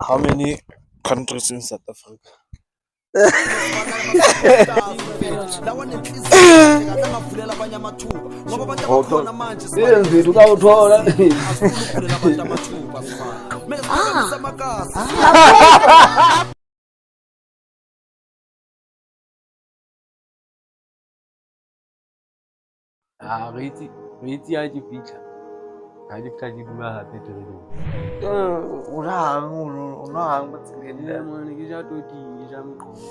How many countries in South Africa? mfethu kawuthola re itse ha ke fitlha ha ke fihla ke dula hape tereneng Unahang mo tseleng ee mane ke ja toting ke ja moqomo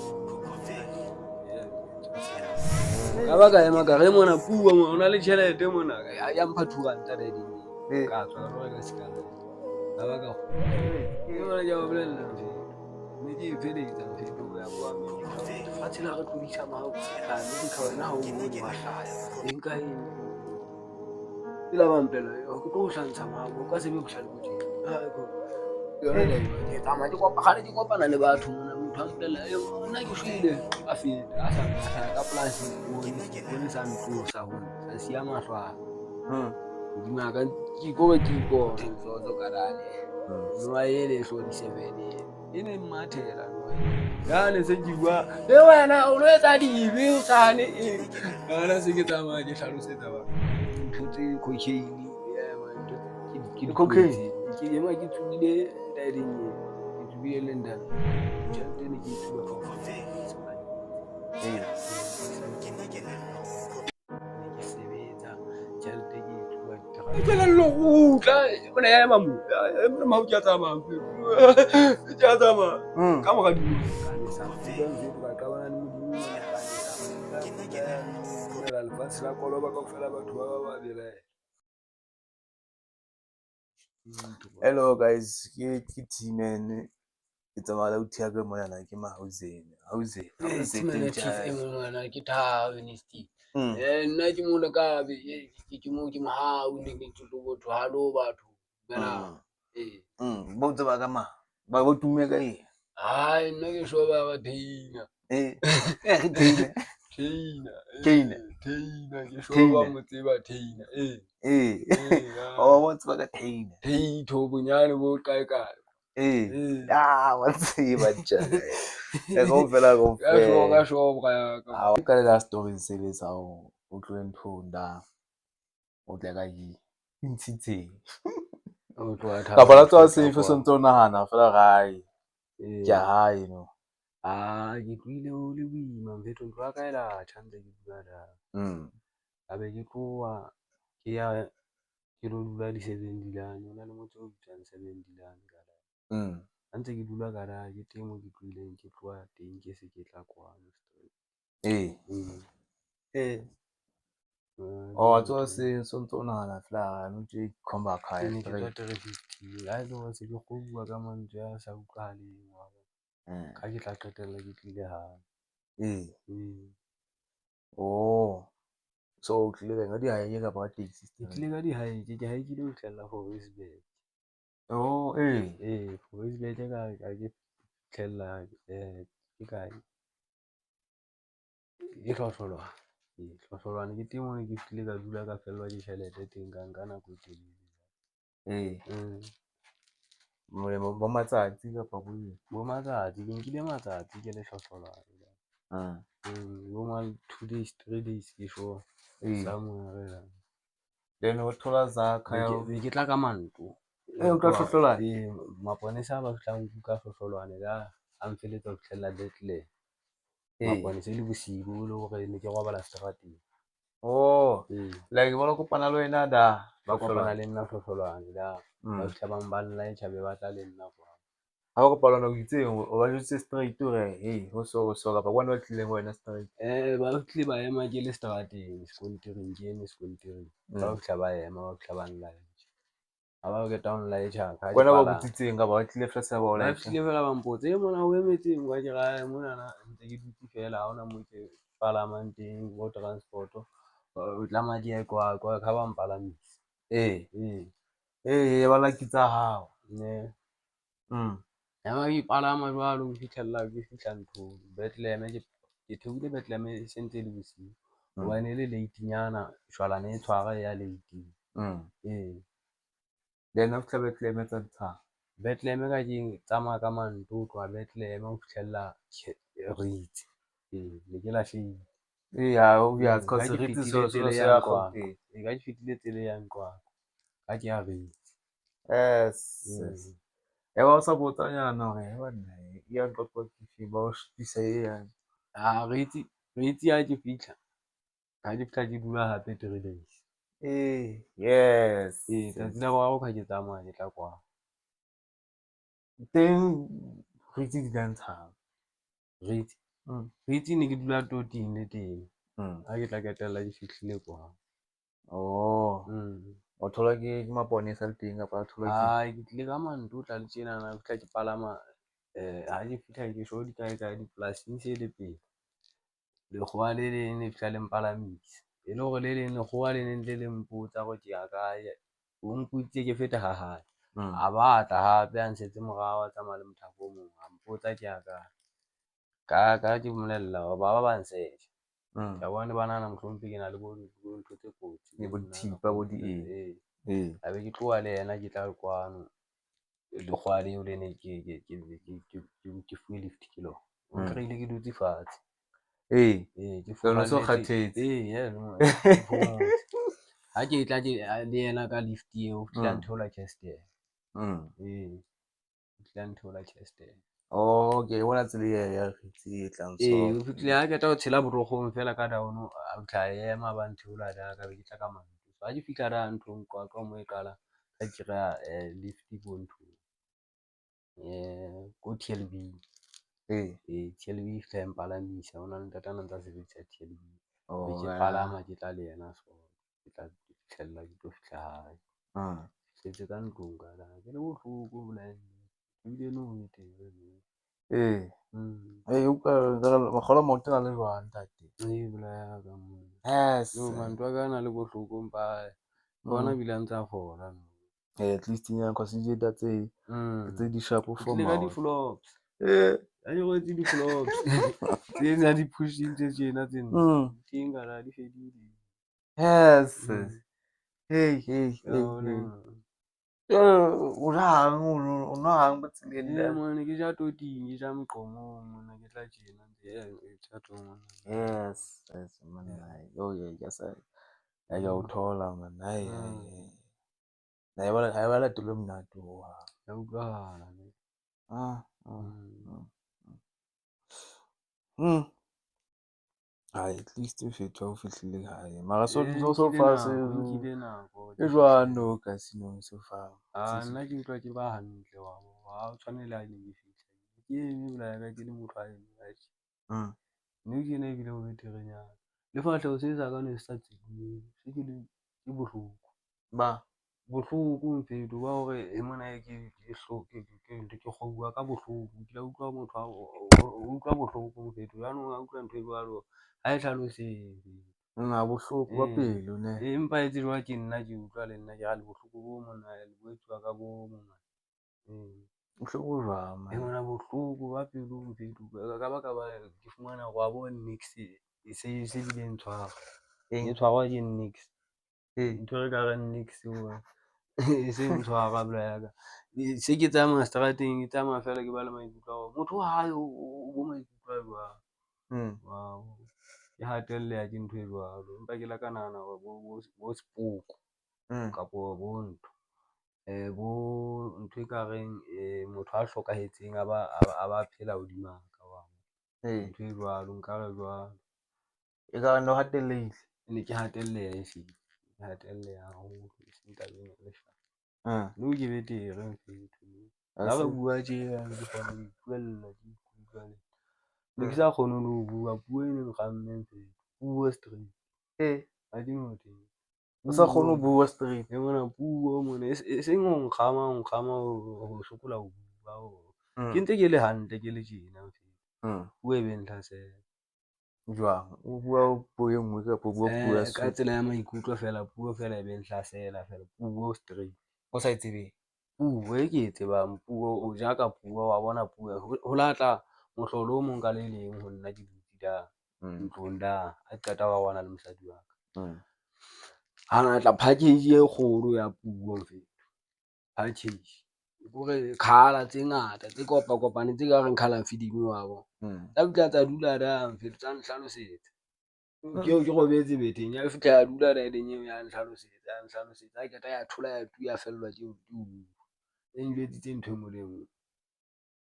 ka ba ka ema ka ge mona pua mo o na le tjhelete mona ya mpha 200 dading ka tswa ka lo reka cigarette ka ba ka ke mona ke ba bolella mfethu ne ke e feletsa mfethu ya bua fatshe la re tlodisa America wena ha o bone wa hlaya eng ka eng ke la bampela ke tlo hlantsha mabo o ka se be bohlale bo tjena ke tsamaya ke kopana le batho mona motho a mpolella nna ke shwele a feta a sa ka polasi bone sa ntlosa hona sa siya mahlo a hodima ka ke kore ke ipone mhlotlo karane noa ele hlodi 7 e ne mmathela yane se ke bua le wena o lo etsa dibe o sane ana se ke tsamaya ke hlalosetsa ba ntho tse cocaine ke cocaine ke ema ke tsubile dading ke tsubile le ndana tjhelete ne ke tsuba kaofela ke sebetsa tjhelete ke tsuba ke lo utla bona ya ema mo ma o ke tsamaya ke tsamaya ka mora di ka ne sa fuda mfethu ka qabana le modimo ne ka ne sa fuda la lefatshe la koloba kaofela batho ba babela. Hello guys, ke T-Man. Ke tsamaya ho thiya ke mona na ke Mahauseng. Ke tha honesty nna ke mo le ka be ke mo ke mohau ne ke tlo botho halo batho bana Bo tsaba ka ma ba bo tumme ka eng hai nna ke shoba ba theina Theina ke shoba mo tseba theina o bo tsaba ka Theina theitho bonyane bo kae kae wa tseba tjena go fela ka shoba ka la story sebetsa o tlo nthonda o tla ka yi ntshitseng ka bona tswa se fe se ntse o nahana fela gae ke hae no ke tlile o le boima mfetho ntlo ka ela tshantse ke dula da ka be ke tloa ke ya ke lo dula di 7 dilane ona le motho o bitsang 7 dilane ka la ntse ke dula ka la ke teng mo ke tlileng ke tloa teng ke se ke tla kwano o tswa se ntse o nahana fela no tse khomba khae ke tla 350 ha ile se ke kgobua ka mantswe a sa utlwahaleng wa ka ke tla qetella ke tlile ha so o tlile ka di hae ka ba taxi ke tlile ka di hae ke hae ke lo tlella for Johannesburg for Johannesburg ka ke tlella ke kae ke hlohlolwane ke teng moo ke tlile ka dula ka fellwa ke tjhelete teng ka nka nako e telele bo matsatsi kapa bo matsatsi ke nkile matsatsi ke le hlohlolwane bo ma 2 days 3 days ke sure somewhere then o thola za khaya be ke tla ka manto o tla hlohlolwane maponesa ba fihlang ka hlohlolwane ka a mfeletsa ho fihlella Bethlehem maponesa le bosibu le hore ne ke robala seterateng like bona kopana le wena da ba kopana le nna hlohlolwane da ba fihla ba mballa e tjhabe ba tla le nna kwa ha go kopana go itseng o ba jotse straight hore hey ho so kapa bona ba tlileng wena straight ba tlile ba ema ke le seterateng sekontiring ke eme sekontiring ba fihla ba ema ba fihla ba nla ha ba get down la etjha ka bona ba botsitseng ka ba tlile fela sa ba o la tlile fela ba mpotse mona o emetseng wa ke ga mona na ntse ke dutse fela ha ona mo ke palamang teng bo transport o tla madi a kwa ka ba mpalamisa ba lakitsa hao ya ba ipalama jwalo o fihlella ke fihla ntho Bethlehem ke theogile Bethlehem e sentse le bosiu hobane le late nyana shwalane e tshwara ya late then o fihla Bethlehem tsa ntsha Bethlehem ka ke tsamaya ka manto ho tloha Bethlehem ho fihlella Reeds. Ne ke lahlehile. Yeah, Ka because ke Reeds fetile so tsela se ya ya Nqwaqwa. Gauteng. Ka ke fetile tsela ya Nqwaqwa. Ka ke ya Reeds. Yes. Wa o sa botsanyana hore banna ya Nqwaqwa ke fe ba o shebisa yang. Reeds ha ke fihla ke dula hape 3 days. Yes. Tsatsi la boraro ka ke tsamaya ke tla kwano. Teng Reeds di ka ntshang. Reeds ne ke dula Toteng le teng. Ha ke tla qetella ke fihlile kwano. O thola ke maponesa le teng kapa o thola ke Ke tlile ka manto tla le tjenana fihla ke palama ha ke fihla ke show di kae dipolasing se le pele. Lekgowa le leng le fihla le mpalamisa e le hore le leng lekgowa le neng le mpotsa hore ke ya kae, o mpuditse ke feta ha hae. A batla hape a ntshetse morao a tsamaya le motho o mong a mpotsa ke ya kae. Ka ke mmolella hore ba nsearch. Ka bona ba nahana mohlompe ke na le bo ntho tse kotsi bo dithipa bo di eng. a be ke tloha le yena ke tla kwano. Lekgowa leo le ne ke fuwe lift ke lona. O nkreile ke dutse fatshe. Ke fumalletse. Ha ke tla le yena ka lift eo o fihla ntheola Kestell. O fihla ntheola Kestell. Okay, bona tsela ya Reeds e tlang so. O fihlile ha qeta ho tshela borokgong fela ka down a tla ema ba ntheola ka be ke tla ka manto. Ha ke fihla da nthong Qwaqwa moo e qala ka kry-a lift ko nthong ko TLB. TLB e fihla e mpalamisa hona le ntate a na ntsa sebedisa TLB. Be ke palama ke tla le yena so ke tla fihlella ke tlo fihla hae. Fihletse ka ntlong ka la ke le bohloko bolai ebile no ho betere. Makgolo a maoto a na le jwang ntate? Bolaya ka moo. Yes. Manto a ka a na le bohloko empa bona ebile a ntse a fola. At least nyana consider tse di sharp for ka di-flops. Ha ke rwetse di-flops. Tsena di-push-ing tse tjena tsena. Teng ka di fedile. Yes. Hey. O nwa hang ba tseleng. Mane ke ja Toteng ke ja Moqomong mona ke tla tjena Yes manna. Ke a o thola manna. Ha e ba latele monate o ha. Ya utlwahala. At least o fetwa o fihlile hae. Mara so far nkile nako. e jwalo casino so far. Nna ke utlwa ke ba hantle wa ha o tshwane le ha ne ke fihla. Ke eme bolaya ka ke le motho a eme. Nou tjena ebile ho beterenyana. Le fahleho se sa ka ne se sa tsibuwe. Se ke bohloko. Bohloko mfethu ba hore mona ke kgobuwa ka bohloko. Ke la utlwa motho o utlwa bohloko mofethu. Jwanong a utlwa ntho e jwalo ha e hlalosetsa. Bohloko ba pelo ne. Empa etse jwalo ke nna ke utlwa le nna ke ra le bohloko bo mona le bo etsuwa ka bo mona. Bohloko jwang man? Mona bohloko ba pelo mofethu. Ka baka ba ke fumana hore wa bo niks e se bile ntshwara. E tshwarwa ke niks. Ntho e ka reng niks e se ntshwara bolaya ka. Se ke tsamaya seterateng ke tsamaya fela ke ba le maikutlo a hore motho wa hae o bo maikutlo a jwang. Ke hatelleha ke ntho e jwalo. Empa ke la ka nahana hore bo sepoko kapo bo ntho ntho e kareng motho a hlokahetseng a ba phela hodima ka ntho e jwalo nkare jwalo. E ka no hatellehile. Ne ke hatelleha ke hatelleha haholo eseng tabeng ya leshano. Nou ke betere mfethu. Ha re bua tjena ke kgona ho ipuella ke ikutlwa. Ne ke sa kgone le ho bua puo e neng kgamme mfethu. Puo straight. Ha ke no tjena. O sa kgone ho bua straight. Mona puo mona e seng ho nkgama ho sokola ho bua. Ke ntse ke le hantle ke le tjena mfethu. Puo e be ntlhasela. Jwang? O bua puo e nngwe kapa o bua puo ya ka tsela ya maikutlo fela. Puo fela e be ntlhasela fela. Puo straight. O sa e tsebeng? Puo e ke e tsebang. Puo o ja ka puo wa bona puo. Ho latla mohlolo o mong ka le leng ho nna ke dutse da ntlong da ha qeta wa bona le mosadi wa ka. Ha na tla package e kgolo ya puo mfethu. Package kore colour tse ngata tse kopane tse ka reng colour feeding wa bo tsa fihla tsa dula da mfetho tsa nhlalosetsa ke robetse beteng ya fihla ya dula riding eo ya nhlalosetsa ha keta ya thola ya tuya fellwa ke e njwetsitse ntho e ngwe le engwe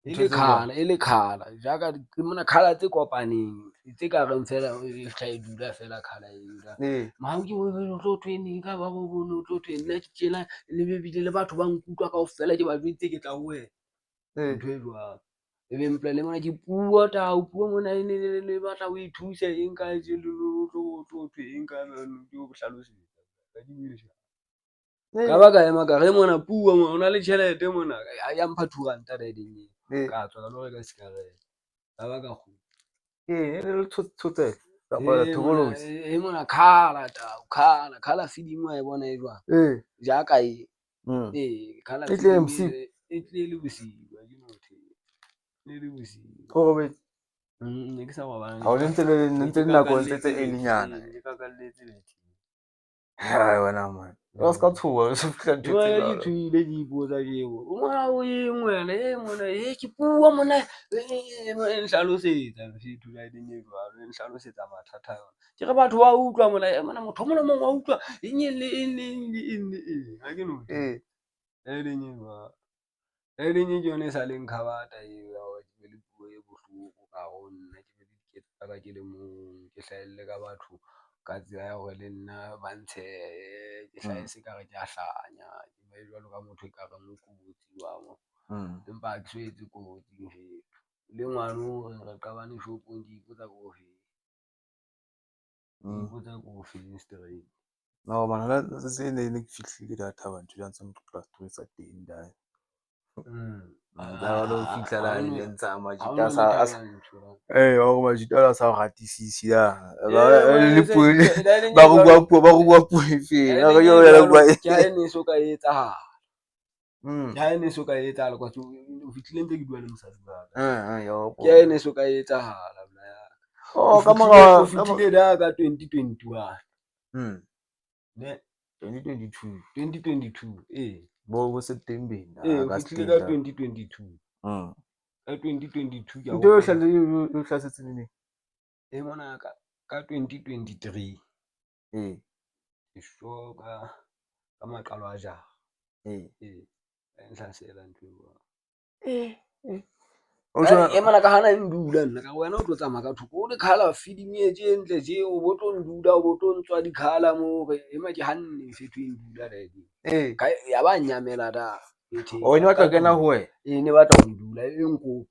e le colour jaka ke mona colour tse kopaneng tse ka reng fela e fihla e dula fela colour e dula mara ke o tlo thweng ka ba bo bone o tlo thweng nna ke tjena le bebile le batho ba nkutlwa kaofela ke ba jwetse ke tla ho wena ntho e jwalo ebe mpla le mona ke puo tau puo mona e ne le batla o ithusa eng ka je le tlo thweng ka ke o hlalosetsa ka di buisha ka ba ka ema ka re mona puo mona ona le tjhelete mona ya mpha 200 riding ka tswa ka lo reka cigarette ka ba ka kgutla le thotse kapa thokolosi e mona colour feeding wa e bona e jwang jaka e colour feeding e tle le bosiu a ke motho le bosiu o robetse ne ke sa robala ha o ntse le nako ntse e linyana ke kakalletse bething ha wena man o ska tshuwa o se fihla ntho tse ke tshuile ke ipotsa ke o mona o eng wena mona ke puo mona e nhlalosetsa mfetho riding e jwalo e nhlalosetsa mathata yona ke re batho ba utlwa mona mona motho o mona mong wa utlwa eng ha ke no riding e jwalo riding ke yona e sa leng khabata eo ya hore ke be le puo e bohloko ka ho nna ke be le diketso tsa ka ke le mong ke hlahelle ka batho ka tsela ya hore le nna ba ntshehe ke hlahe se ka re ke a hlanya ke be jwalo ka motho e ka reng o kutsi wa mo empa ha ke so etse kotsi mfetho le ngwano re qabane shopong ke ipotsa ko feng straight no mana se ne ke fihlile data ba ntho tsa motho tsa teng da da lo fihla la le ntsa majita sa o majita la sa ratisisi ya le puo ba bua puo fe ya re yo ya ba ke ha ne so ka etsahala ha ne so ka etsahala kwa o fihlile ntse ke bua le mosadi wa ka ke ha ne so ka etsahala bla ya ka mora o fihlile da ka 2021 ne 2022 bo September o fihlile ka 2022 ka 2022 ke ntho o hlasetse neng e mona ka 2023 ke sho ka maqalo a jara nhlasela ntho e mona ka hana ndula nna ka wena o tlo tsamaya ka thoko o le colour feeding e tje ntle je o bo tlo ndula o bo tlo ntswa di-colour mo re ema ke hanne fetho e ndula riding ka ya ba nyamela da o ne batla kena ho wena e ne batla ho ndula e nko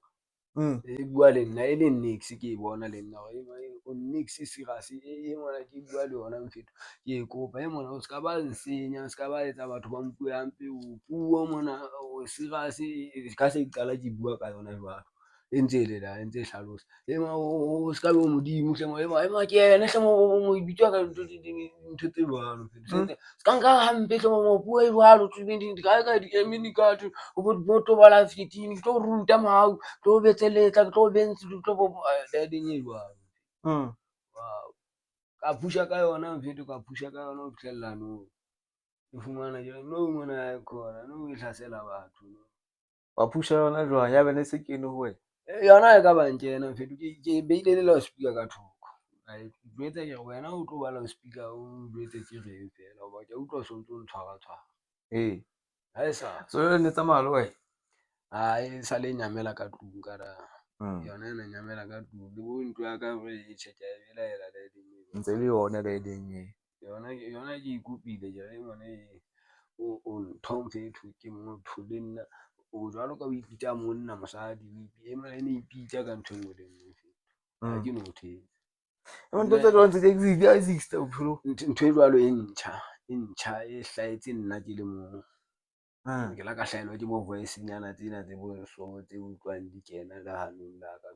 e bua le nna e le nix ke e bona le nna o nix serious e mona ke bua le yona mfetho ke e kopa e mona o ska ba nsenya ska ba etsa batho ba mpue hampe o puo mona o serious ka se qala ke bua ka yona jwalo e ntse e le la e ntse e hlalosa o ska be o modimo hle mo ema ke ene hle mo bitwa ka ntho tse jwalo ska nka hampe hle mo puo e jwalo ka di communicate o bo to ba la fitini tlo ruta mau tlo betseletsa tlo bentse tlo bo ding e jwalo wow ka pusha ka yona mfetho ka pusha ka yona o fihlella no e fumana ke no mona ya khona no e hlasela batho no wa pusha yona jwang ya bene se kene ho wena yona e ka ba ntjena mfetho ke beile le loudspeaker ka thoko ai jwetsa ke wena o tlo ba loudspeaker o jwetse ke reng fela hoba ke utlwa so ntso ntshwara ha e sa so ne tsamaya le wena e sa le nyamela ka tlung ka da yona ena nyamela ka tlung le bo ntlo ya ka re e check e belaela le ding ntse le yona le ding yona ke ikopile ke re ngwana o nthomfe thu ke motho le nna o jwalo ka o ipita monna mosadi e mona ene ipita ka ntho engwe le engwe ha ke no thetse ntho tse jwang tse exist ntho e jwalo e ntjha e hlahetse nna ke le mong ke la ka hlahelwa ke bo voice nyana tsena tse bo so tse utlwang di kena le hanong la ka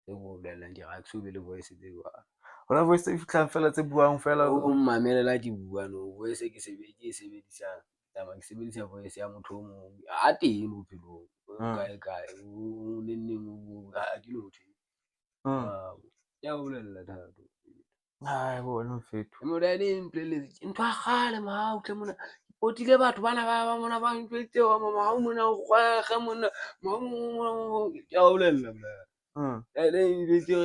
tse bo bolellang ke ra ke so be le voice tse jwalo hona voice e fihlang fela tse buang fela o mmamelela ke bua no voice ke e sebedisang ke sebedisa voice ya motho o mong a teng bophelong kae o nenneng o a di no ya o bolella thato hai bona mfetho mo dadi mpeletse ntho a kgale mahautle mona potile batho bana ba mona ba ntjwetse ha mona ga mona ke a o bolella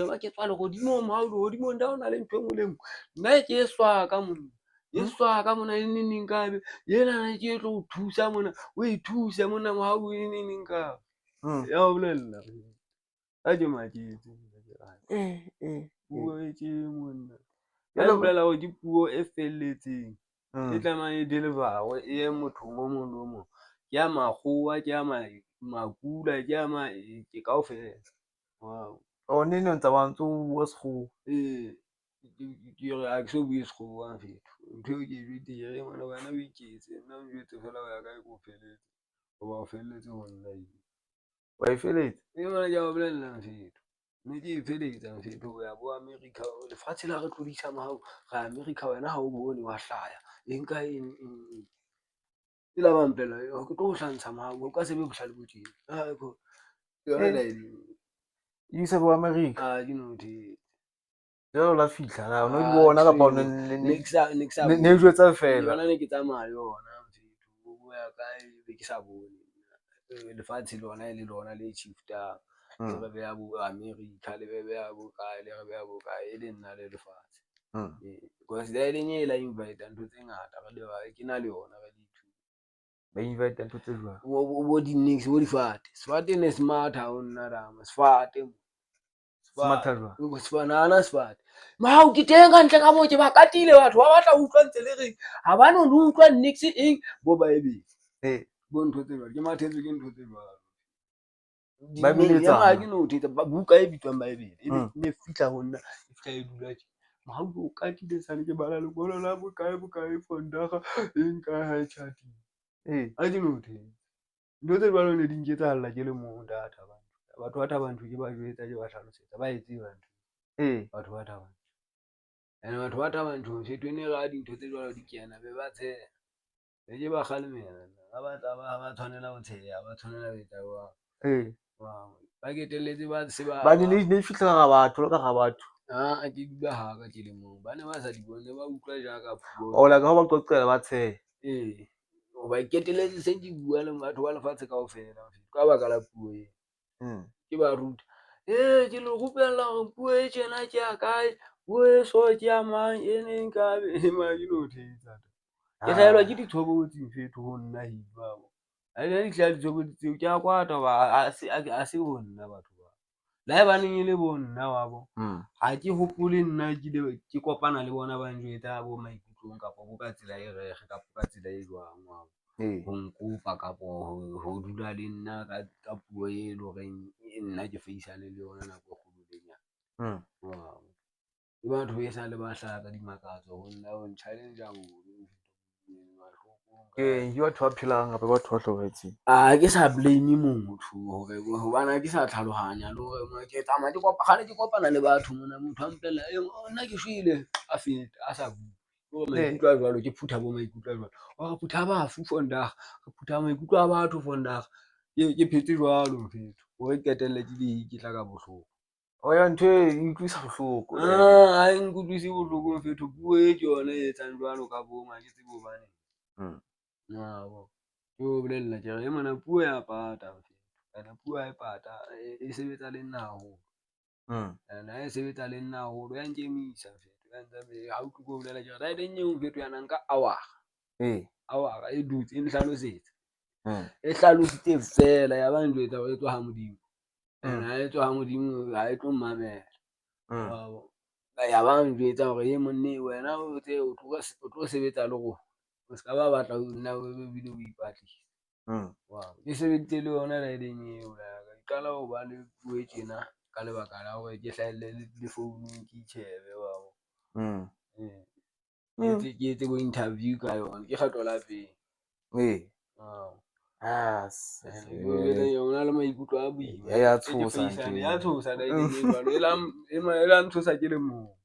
ba ke tswa legodimo legodimo nda o na le ntho e nngwe le nngwe. Nna ke e swa ka monna e swa ka mona e neng kabe yena ke tlo o thusa mona o e thuse mona mohau e neng ka ya o bolella a ke maketse puo e ke monna ya bolela hore ke puo e felletseng e tlameha e deliver e ye mothong o mong le o mong ke ya makgowa ke ya makula ke ya ke kaofela. Wow o nene ntse ba ntse o bua sekgowa ke re ha ke so bue sekgowa fetho ntho eo ke e jwetse ke re ngwana wena o iketse nna o jwetse fela ho ya kae ko felletse hoba o felletse ho nna wa e feletse ngwana ke a o bolella fetho mme ke e feletsa fetho ho ya bo America lefatshe la re tlodisa mohau ra America wena ha o bone wa hlaya eng ka eng e la ba mpela ke tlo o hlantsha mohau o ka se be bohlale bo tjena yona la isa bo America ke nothi jalo la fihla la no di bona kapa ne jwetsa fela yona ne ke tsamaya yona mfetho o ya kae be ke sa bone lefatshe lona e le lona le shifta re beha bo America le beha bo kae le re beha bo kae e le nna le lefatshe because le e la invite ntho tse ngata re le ba ke na le yona ka dithu ba invite ntho tse jwang bo di nix bo difate sefate ne smart ha o nna rama sefate sefana sefate mahau ke teng ka ntle ka mo ke ba katile batho ba batla ho utlwa ntse le reng ha ba no utlwa nix eng bo baebele bo ntho tse jwalo ke mathetse ke ntho tse jwalo ya ke no thetsa buka e bitswang baebele ne fihla ho nna e fihla e dula tje mahau o katile sane ke bala lengolo la bokae fondaga eng ka high chart ha ke no thetsa ntho tse jwalo ne di nketsahalla ke le moo data batho ba thabantsho ke ba jwetsa ke ba hlalosetsa ba etse batho batho ba thabantsho ene batho ba thabantsho fetho ne ra dintho tse jwalo di kena be ba tsheha be ke ba kgalemela ba tshwanela ho tsheha ba tshwanela ho etsa jwang ba ketelletse ba se ba ne fihla ga batho ka ga batho ke dula haka ke le moo ba ne ba sa di bone ba utlwa jaka puo o la ka ba qoqela ba tsheha o ba ketelletse se di bua le batho ba lefatshe kaofela ka baka la puo e ke ba ruta ke le rupella hore puo e tjena ke ya kae puo e so ke ya mang e neng ka ma ke no thetsa ke hlahelwa ke ditshobotsi fetho ho nna hiba ha di hlaha ditshobotsi tseo ke a kwata ba ha se ho nna batho ba la e baneng e le bo nna wa bo ha ke hopole nna ke kopana le bona ba njwetsa bo maikutlong kapa bo ka tsela e rege kapa ka tsela e jwang wa ho nkopa kapa ho dula le nna ka puo e le horeng nna ke faisane le yona nako e kgolo le nyana ke batho e sa le ba hlaha ka dimakatso ho nna ho challenge ke batho ba phelang gape batho ba hloketseng ke sa blame motho hore hobane ke sa tlhalohanya le hore ke tsamaya ke kopana le batho mona motho a mpela nna ke shwele a feta a sa bue maikutlo a jwalo ke phutha bo maikutlo a jwalo wa phutha bafu fondaga re phutha maikutlo a batho fondaga ke phetse jwalo fetho hore qetelle ke tla ka bohloko o ya ntho e utlwisa bohloko ha e nkutlwise bohloko fetho puo e ke yona e etsang jwalo ka bong ha ke tsebe hobane ke o bolella ke re mona puo ya pata ene puo ha e pata e sebetsa le nna haholo ene ha e sebetsa le nna haholo ya nkemisa fetho ya ntse ha o tlo go bolela ke re ra le nyeo fetho yana nka awara e dutse e nhlalosetsa e hlalositse fela ya ba njwetsa hore e tswa ha Modimo ene ha e tswa ha Modimo ha e tlo mmamela ya ba njwetsa hore monna wena o tlo sebetsa le rona o ska ba batla ho nna o bile o ipatlisa ke sebeditse le yona la e leng eo ka qala ho ba le puo e tjena ka lebaka la hore ke hlahelle le founung ke itjhebe ke etse bo interview ka yona ke kgetlo la pele yona le maikutlo a boima ya tshosa ya tshosa la e la ntshosa ke le moo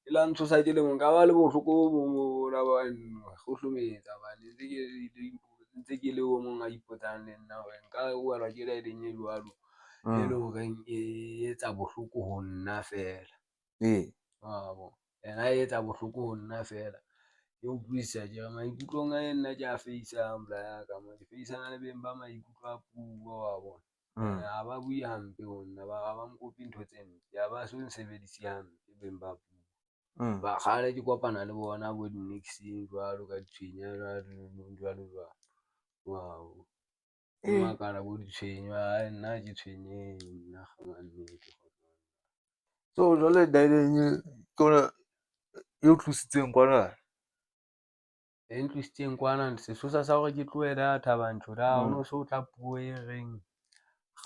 e la ntshosa ke le moo ka ba le bohloko bo la ba kgohlometsa bane ntse ke le o mong a ipotsang le nna hore nka welwa ke la e leng e jwalo e le horeng e etsa bohloko ho nna fela ena e etsa bohloko ho nna fela yo buisa je maikutlong a nna ke a faceang bla ya ka mo faceana le beng ba maikutlo a puo wa bona ha ba bue hampe ho nna ba mkopi ntho tse ntle ya ba so nsebedisi hampe beng ba puo ba kgale ke kopana le bona bo di-mixing jwalo ka ditshwenya jwalo wow makala bo ditshwenya nna ke tshwenyeng nna nnete. So jwale dineng ke ona e utlwisitseng kwana e ntlisitseng kwana sesosa sa hore ke tlohe data bantsho da ono so tla puo e reng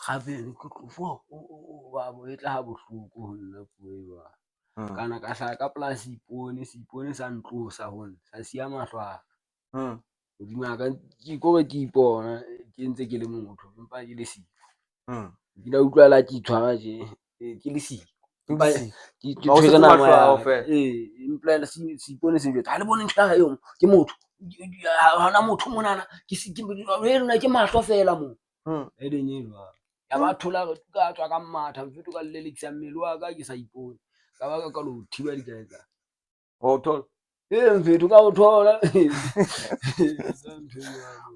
gape ke tlofo ba bo e tla ha bohloko ho nna puo e ba kana ka hlaka ka polasi ipone sa ntlosa ho nna sa siya mahlwa hodima ka ke ko ke ipona ke ntse ke le motho empa ke le siko ke la utlwala ke itshwara je ke le siko empa ke tshwere nama ya implant sipone se jwetsa ha le bone ntla eo ke motho ha hona motho monana ke rena ke mahlo fela mo e denyelwa ya batho la ka tswa ka matha mfetho ka lelekisa mmele wa ka ke sa ipone ka ba ka lo thiba dikaetsa o thola mfetho ka o thola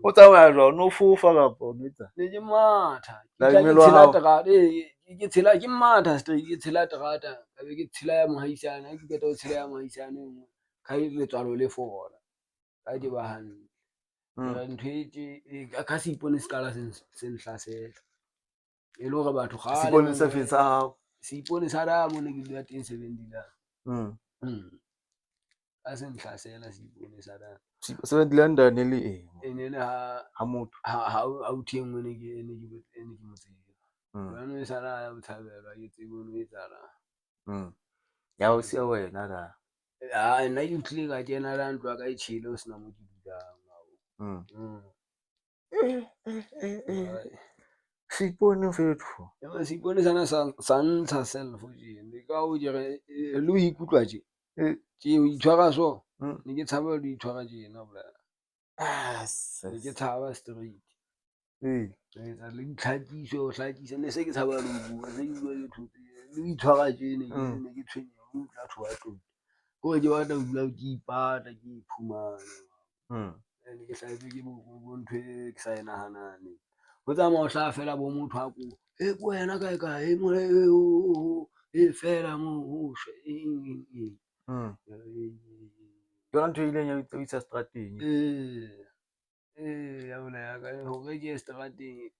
o tsamaya jwang no fofa kapa o etsa ne ke matha ke tshela terata ke tshela ke matha straight ke tshela terata ka be ke tshela ya mohaisana ke keta ho tshela ya mohaisana ka letswalo le fola ka ke ba hantle ntho e ka se ipone skala se nhlasela e le hore batho sipone se fetsa hao se ipone sa da mo ne ke dula teng 70 ka se nhlasela se ipone sa da 70 London le ene le ha motho ha o thiengwe ne ke mo tseba bana e sala ya botshabelo ke tsebo no etsala ya o sia wena ka nna ke tlile ka kena la ntwa ka itshile o sena mo ke dulang sipone fetho sipone sana sa ntsha self je ka o je le ho ikutlwa je ke o itshwara so ne ke tshaba le itshwara jena bla ne ke tshaba straight etsa le ditlhakiso o hlakisa ne se ke tshaba le bua se ke bua le thotse le itshwara jene ne ke tshwenya ho tla thoa tlo ko ke batla ho dula ke ipata ke iphumana ne ke hlahetswe ke bo ntho e ke sa e nahanane ho tsamaya o hlaha fela bo motho a ko ko wena kae mo fela mo ho shwe yona ntho e ileng ya o isa seterateng ya bona ya ka hore ke seterateng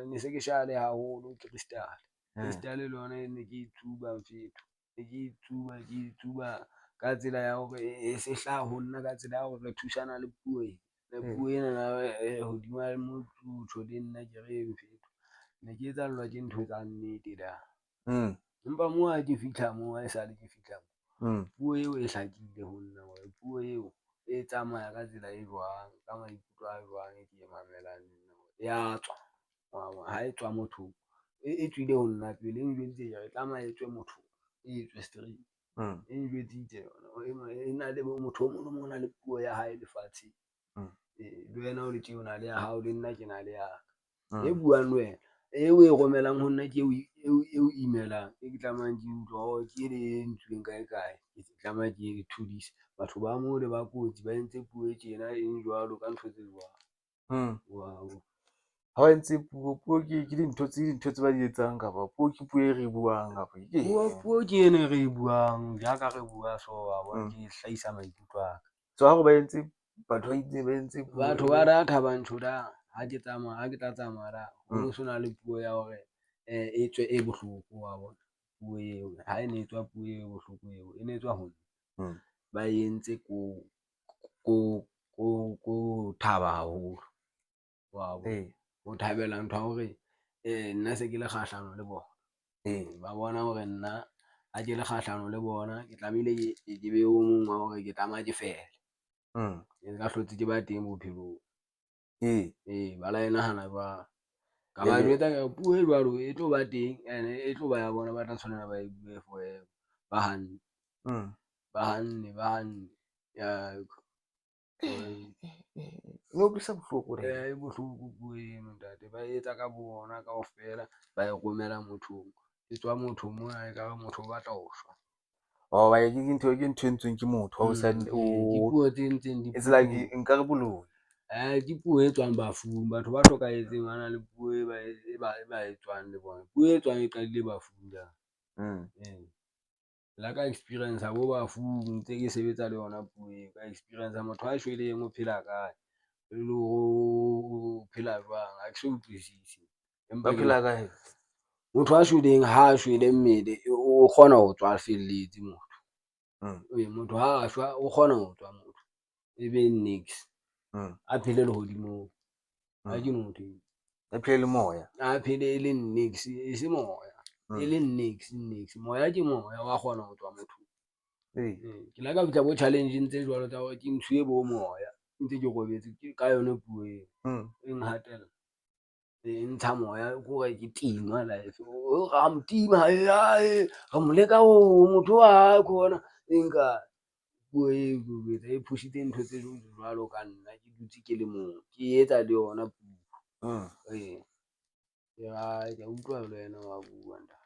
ne se ke shale haholo Crystal le lona ne ke itsuba mfetho ne ke itsuba ka tsela ya hore e se hlaha ho nna ka tsela ya hore re thusana le puo ena na hodima motho le nna ke re mfetho ne ke etsa llwa ke ntho tsa nnete da empa mo ha ke fihla mo ha esale ke fihla puo eo e hlakile ho nna hore puo eo e tsamaya ka tsela e jwang ka maikutlo a jwang e ke e mamelang ya tswa ha e tswa motho e tswile ho nna pele e njweditse re tsamaya e tswe motho e tswe straight e njweditse yona e na le motho o mong le mong na le puo ya hae lefatshe le wena o le tje o na le ya hao le nna ke na le ya ka e buang le wena eo e romelang ho nna ke eo imelang e ke tlamang ke utlwa hore ke le entsweng kae ke tlamang ke thudise batho ba mo le ba kotsi ba entse puo e tjena e jwalo ka ntho tse jwalo wow ha ba entse puo ke dintho tse ba di etsang kapa puo ke puo e re buang kapa puo ke ene re buang jaaka re bua so wa bona ke hlahisa maikutlo a ka so ha ba entse batho ba itse ba entse batho ba data bantsho da ha ke tla tsamaya da ho so na le puo ya hore e tswe e bohloko wa bona puo eo ha e ne etswa puo e bohloko eo e ne etswa ho ba entse ko thaba haholo wa ho thabela ntho hore nna se ke le kgahlano le bona ba bona hore nna ha ke le kgahlano le bona ke tlamehile ke be o mong wa hore ke tsamaya ke fele ke ka hlotse ke ba teng bophelong ba la e nahana ba ka ba jwetsa ka puo e jwalo e tlo ba teng ene e tlo ba ya bona ba tla tshwanela ba e bue forever ba hanne ya no utlwisa bohloko e bohloko puo eno ntate ba etsa ka bona kaofela ba e romela mothong e tswa motho mona e ka re motho o batla ho shwa Oh, ke ntho e entsweng ke motho wa o sa Dipuo tse ntseng di it's like nkare boloi. ke puo e tswang bafung. Batho ba hlokahetseng ba na le puo e ba e tswang le bona. Puo e tswang e qadile bafung jana. La ka experience bo bafung ntse ke sebetsa le yona puo eo. Ka experience motho a shweleng o phela kae, le ho phela jwang, ha ke so utlwisisi. Ba phela kae? Motho a shweleng ha a shwele mmele o kgona ho tswa felletse motho. Motho ha a shwa o kgona ho tswa motho. Ebe nix. A phele lehodimong. Ha ke motho. A phele le moya. A phele e le nix, e se moya. E le nix. Moya ke moya wa kgona ho tswa motho. Ke la ka fihla bo challenge-eng tse jwalo tsa hore ke ntshuwe bo moya. Ntse ke robetse ke ka yona puo eo. E nghatella. E ntsha moya ke hore ke tima life. Ra mo tima ra mo leka ho motho wa khona. Nka puo e push-itse ntho tse jwalo ka nna ke dutse ke le mong. Ke etsa le yona puo. Ke utlwa le wena wa bua ntate.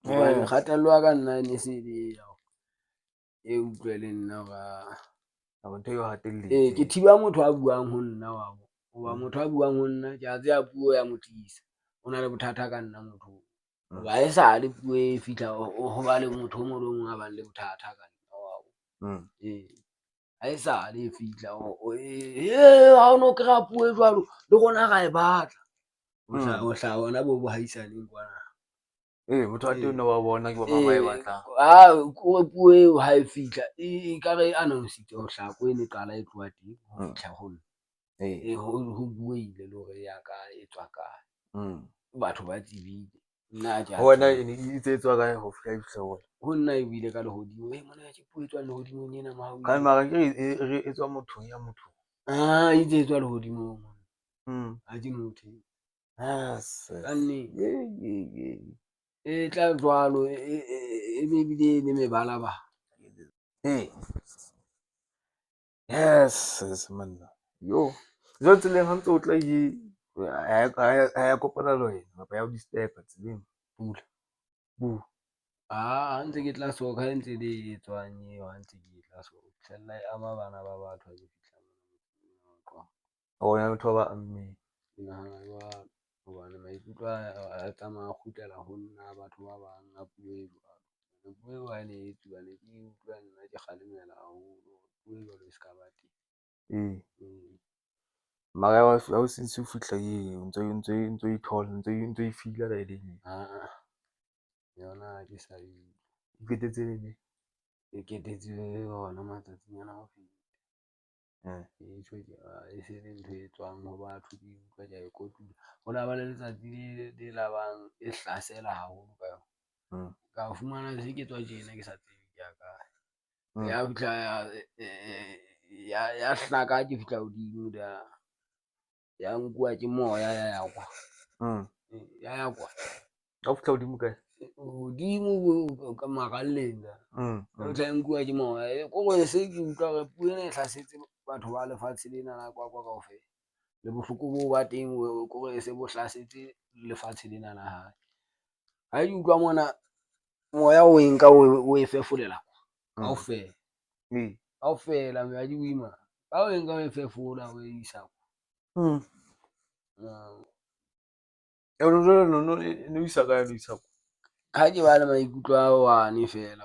Hobane kgatello ya ka nna ne se le e utlwe le nna ntho eo hatelletse. Ke thiba motho a buang ho nna wa bo. Hoba motho a buang ho nna ke a tsaya puo ya mo tlisa. O na le bothata ka nna motho. Hoba ha e sa le puo e fihla ho ba le motho o mong le mong a bang le bothata ka nna wa bo. Ha e sa le e fihla ha o no kry-a puo e jwalo le rona ra e batla. O hlaha hona bo bohaisaneng kwana. Motho wa teng wa bona ke ba ba e batlang. Puo eo ha e fihla ekare e announce-itse ho hlaha ko ene qala e tloha teng ho fihla ho nna. Ho bueile le hore ya ka e tswa kae. Batho ba tsebile. Nna ke ho wena e itse e tswa kae ho fihla wona. Ho nna ebile ka lehodimo. Mona ke puo e tswang lehodimong ena Ka mara ke re e tswa mothong ya motho. E itse e tswa lehodimong. Ha ke motho. Kannete. E tla jwalo e be ebile le mebalabala. Yes monna. Jwale tseleng ha ntse o tla ha ya kopana le wena kapa ya ho disturb-a tseleng pula. Ha ntse ke tla soka ha ntse le e tswang eo ha ntse ke tla soka. Fihlella e ama bana ba batho ha ke fihla moo. Ona batho ba ammeng. Ke nahana jwalo. Hobane maikutlo a tsamaya a kgutlela ho nna batho ba bang a puo e jwalo. Puo eo ha ne e etsuwa ne ke utlwa nna ke kgalemela haholo. Puo e jwalo e ska ba teng. Mara ha o sentse o fihla eo ntso e thola ntso e feel-a la e le neng. Yona ha ke sa e Qetetse neng? e ketetswe hona matsatsing ana ho feta. E se le ntho e tswang ho batho ke utlwa ke a e kotula. Ho na ba le letsatsi le labang e hlasela haholo ka yona. Ka fumana se ke tswa tjena ke sa tsebe ke ya kae. Ya fihla ya hlaka ha ke fihla hodimo ya nkuwa ke moya ya kwa. Ya kwa. Ha o fihla hodimo kae? Hodimo ka maralleng ka. O tla nkuwa ke moya. Kore se ke utlwa hore puo ena e hlasetse batho ba lefatshe lena la kwa kaofela. Le bohloko bo ba teng kore se bo hlasetse lefatshe lena la hae. Ha ke utlwa mona moya o e nka o e fefolela kaofela. Kaofela ha ke bue maka. Ha o e nka o e fefola o e isa kwa. No isa kae no isa kwa? Ha ke ba le maikutlo a one fela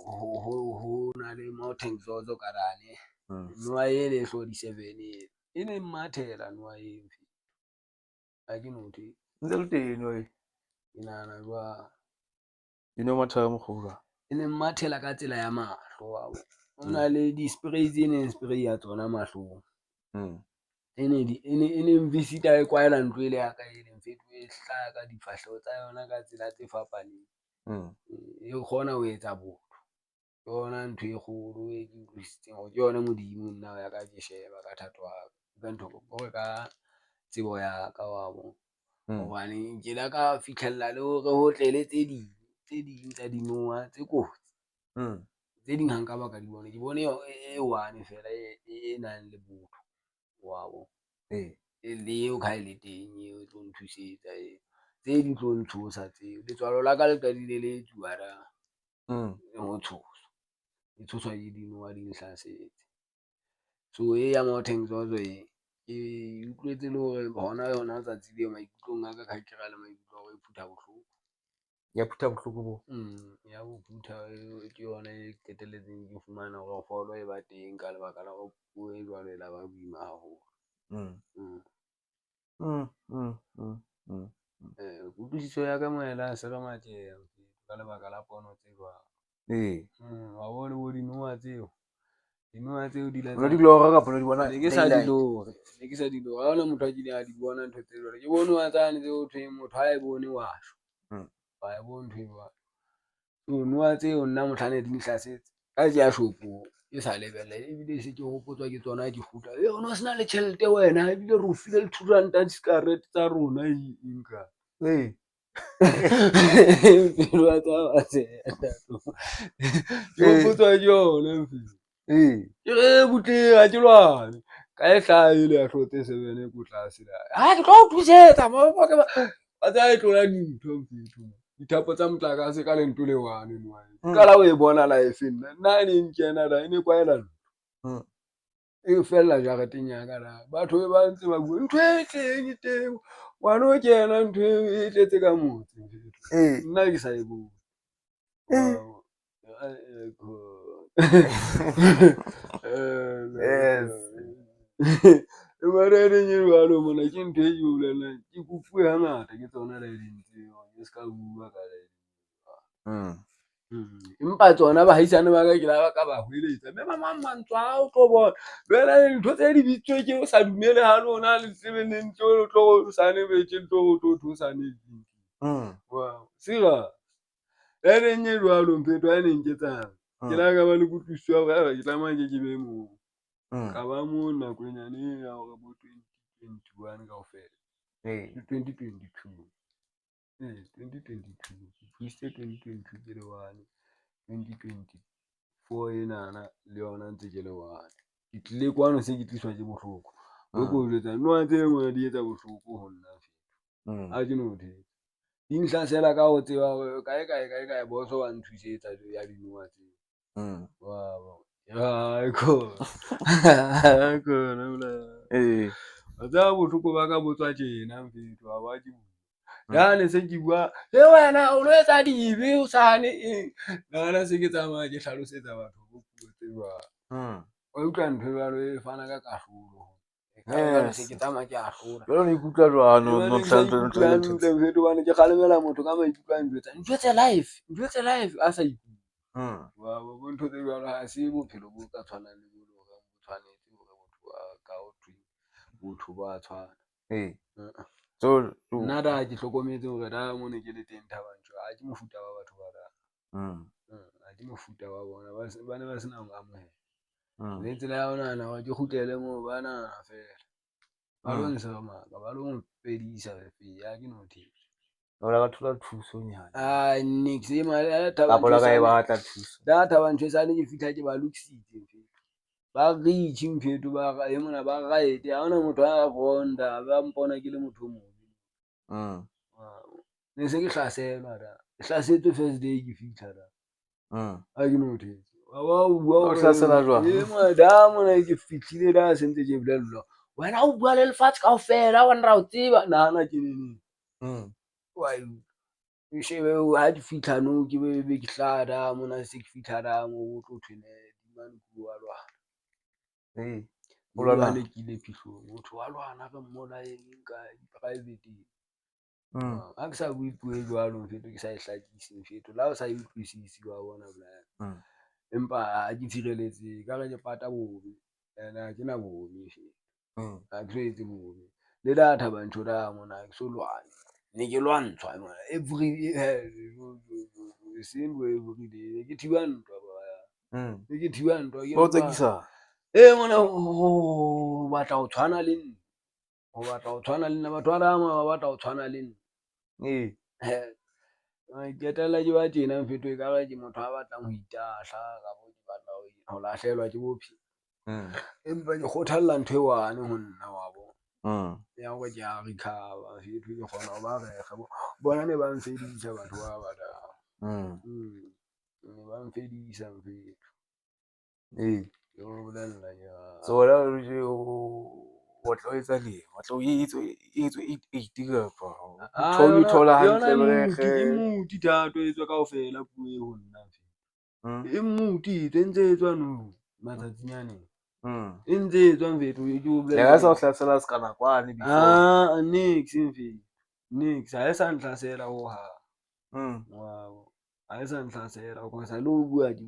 ho na le Mountain Zozo Karane. Noa ele e hlodisevene ele. E ne mmathela noa eo. Ha ke motho. Ntse le teng noa e. Ke nahana jwang. E ne mathela ka mokgwa o jwang? E ne mmathela ka tsela ya mahlo wa bo. Ho na le di-spray tse neng spray-a tsona mahlong. E ne visit-a e kwaela ntlo ele ya ka e leng fetwa e hlaha ka difahleho tsa yona ka tsela tse fapaneng. E kgona ho etsa botho. Ke yona ntho e kgolo e ke utlwisitseng hore ke yona Modimo nna ya ka ke sheba ka thatohatsi. Ka ntho kore ka tsebo ya ka wa bo. Hobane ke la ka fihlella le hore ho tle le tse ding tsa dinoha tse kotsi. Tse ding ha nka ba ka di bona. Ke bone e one fela e nang le botho wa bo. Le eo ka ha e le teng eo e tlo nthusetsa eo. Tse di tlo ntshosa tseo. Letswalo la ka le qadile le etsuwa . ho tshoswa e tshoswa ke dinowa di nhlasetse. So e ya Mountain Zozo ke utlwetse le hore hona yona tsatsi leo maikutlong a ka ha ke ra le maikutlo a hore e phutha bohloko. Ya phutha bohloko bo. Ya bo phutha ke yona e qetelletseng ke fumana hore folo e ba teng ka lebaka la ho puo e jwalo e la ba boima haholo. Kutlwisiso ya ka moela se re matjeha ka lebaka la pono tse jwalo. Wa bona bo dinowa tseo di la Ona di lora kapa ona di bona ne ke sa di lore ha hona motho a kileng a di bona ntho tse jwalo. Ke bone wa tsane tseo thweng motho ha e bone wa shwa. Ha e bone ntho e jwalo. So nowa tseo nna mohlane di nhlasetse ka ke ya shopong ke sa lebella ebile se ke hopotswa ke tsona di kgutla o no sena le tjhelete wena ebile re o file le 2 ranta diskarete tsa rona nka pelo wa tsa ke hopotswa ke yona ke re butle ha ke lwane ka e hlahile ya hlotse 7 ko tlase ha ke tlo o thusetsa ba tsa e tlola dintho dithapo tsa motlakase ka lento le one kala o e bona life nna ne nkena da ene kwaela e fella jareteng ya ka la batho ba ntse ba bua ntho e teng ngwana o kena ntho e tletse ka motse nna ke sa e bone. Mara re nye jwalo mona ke ntho e ke bolelang ke kupuwe hangata ke tsona la eding tseo ke ska bua ka la empa tsona bahaisane ba ka ke la ka ba hweletsa mme mamang mantswa o tlo bona jwale ntho tse di bitswe ke o sa dumele ha lona le tsebeleng tlo tlo sane be ke tlo thusane wow sira ene nye jwalo mphetho a neng ke tsana ke la ka ba le kutlwisiso ya hore ke tlamehile ke be moo ka ba mo nakonyane ya hore bo 2021 kaofela 2022 2022 ke le 1 2024 enana le yona ntse ke le 1 ke tlile kwano se ke tliswa ke bohloko o ko jwetsa noa tse ngwe di etsa bohloko ho nna ha ke no di nhlasela ka ho tseba hore kae boso wa nthusetsa ya dinowa tseo wow ya ko wa tseba bohloko ba ka botswa tjena mfetho ha ba ke yane se ke bua le wena o lo etsa dibe o sane nana se ke tsamaya ke hlalosetsa batho bo puo tse jwalo wa utlwa ntho e jwalo e fana ka kahlolo se ke tsamaya ke ahlola jwale o ikutlwa jwang hantle mfetho hobane ke kgalemela motho ka maikutlo a ntjwetsa life a sa ikutlwe wa bo ntho tse jwalo ha se bophelo bo ka tshwanang le bo hore bo tshwanetse hore motho a ka o thwe botho ba tshwana so nna da ke hlokometse hore da mo ne ke le teng Thabanchu ha ke mofuta wa batho ba da ha ke mofuta wa bona ba ne ba sena ho amohela le tsela ya ho nahana hore ke kgutlele moo ba nahana fela ba lo nsemaka ba lo mpedisa ya ke no thetse ola ka thola thuso nyana nix kapa la ka e batla thuso Thabanchu sa le ke fihla ke ba lokisitse mfetho ba reach mfetho ba e mona ba right ha hona motho a bonda ba mpona ke le motho o mong ne se ke hlaselwa da hlasetswe first day ke fihla da ha ke no thetse wa bua o hlasela jwang madamo ne ke fihlile da se ntse ke bolellwa wena o bua le lefatshe kaofela wa nra o tseba nahana ke neng wa e shebe ha ke fihla no ke be ke hlada mona se ke fihla da mo tlo thwene di mane bua lwana o lwana ke ile phihlong motho wa lwana ka mmola eng ka private ha ke sa bue puo e jwalo mfetho ke sa e hlakise mfetho la o sa e utlwisisi wa bona bolela empa ha ke tshireletse ka re ke pata bobe ene ha ke na bobe ha ke so etse bobe le da Thabanchu da mona ke so lwane ne ke lwantshwa mona every ke thiba ntwa ke thiba ntwa ba o tsekisa mona ho batla ho tshwana le nna ho batla ho tshwana le nna batho ba dama ba batla ho tshwana le nna qetella ke ba tjena mfetho e kare ke motho a batlang ho itahla ka bo ke batla ho lahlehelwa ke bophelo empa ke kgothalla ntho e one ho nna wa bona ya hore ke a recover fetho ke kgona ho ba rekga bona ne ba nfedisa batho ba batlang ne ba mfedisa mfethu. Ke o bolella jwalo. So wena o tlo etsa le o tlo etswe 80 kapa o thola hantle Yona e muti thato etswa kaofela puo e ho nna mfethu. E muti e ntse etswa no matsatsinyane. E ntse etswa mfethu ke o bolella. Ya sa o hlasela se kana kwane before. Nix mfethu. Nix ha e sa nhlasela ho ha. Wow. Ha e sa nhlasela ho sa le ho bua di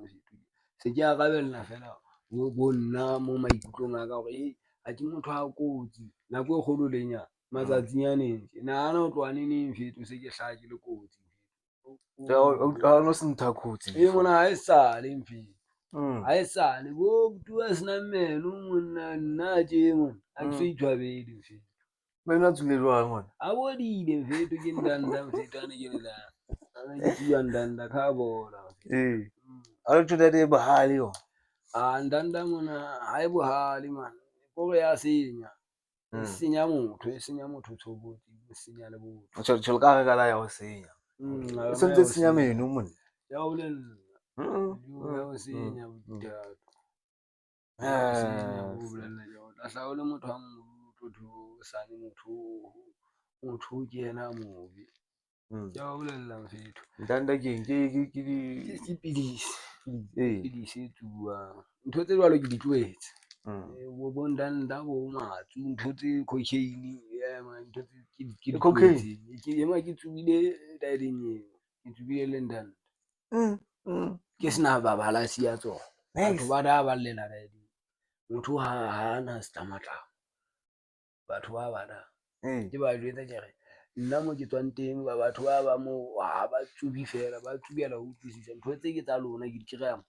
mfethu. Se ke arabella fela bo nna mo maikutlong a ka hore ha ke motho a kotsi nako e kgolo le nyana matsatsinyane nahana ho tloha neng mfethu se ke hlaha ke le kotsi Ha no se ntha kotsi mona ha e sale mfethu ha e sale bo butua senang meno monna nna tje mona a ke so itshwabele mfethu wena tsule jwang mona a bodile mfethu ke ndanda mfethu ane ke la ke tsuwa ndanda kha bola a le thuta de bahali yo ndanda mona ha e bohale man kore ya senya e senya motho tshobotsi e senya le botho tshol ka ga la ya ho senya se ntse senya meno mona ya o bolella ya o senya bothato o bolella jwalo tla hla o le motho a motho sane motho ke yena mobe ya o bolella mfethu ndanda ke pidisi e tsuwang ntho tse jwalo ke di tlohetse bo ndanda bo matsu ntho tse cocaine ntho tse ke di tlohetseng ke ema ke tsubile dialing eo ke tsubile le ndanda ke sena babalasi ya tsona batho ba da ba llela dialing motho ha na setamatlang batho ba bana ke ba jwetsa ke re nna mo ke tswang teng ba batho ba mo ha ba tsubi fela ba tsubela ho utlwisisa ntho tse ke tsa lona ke di kirang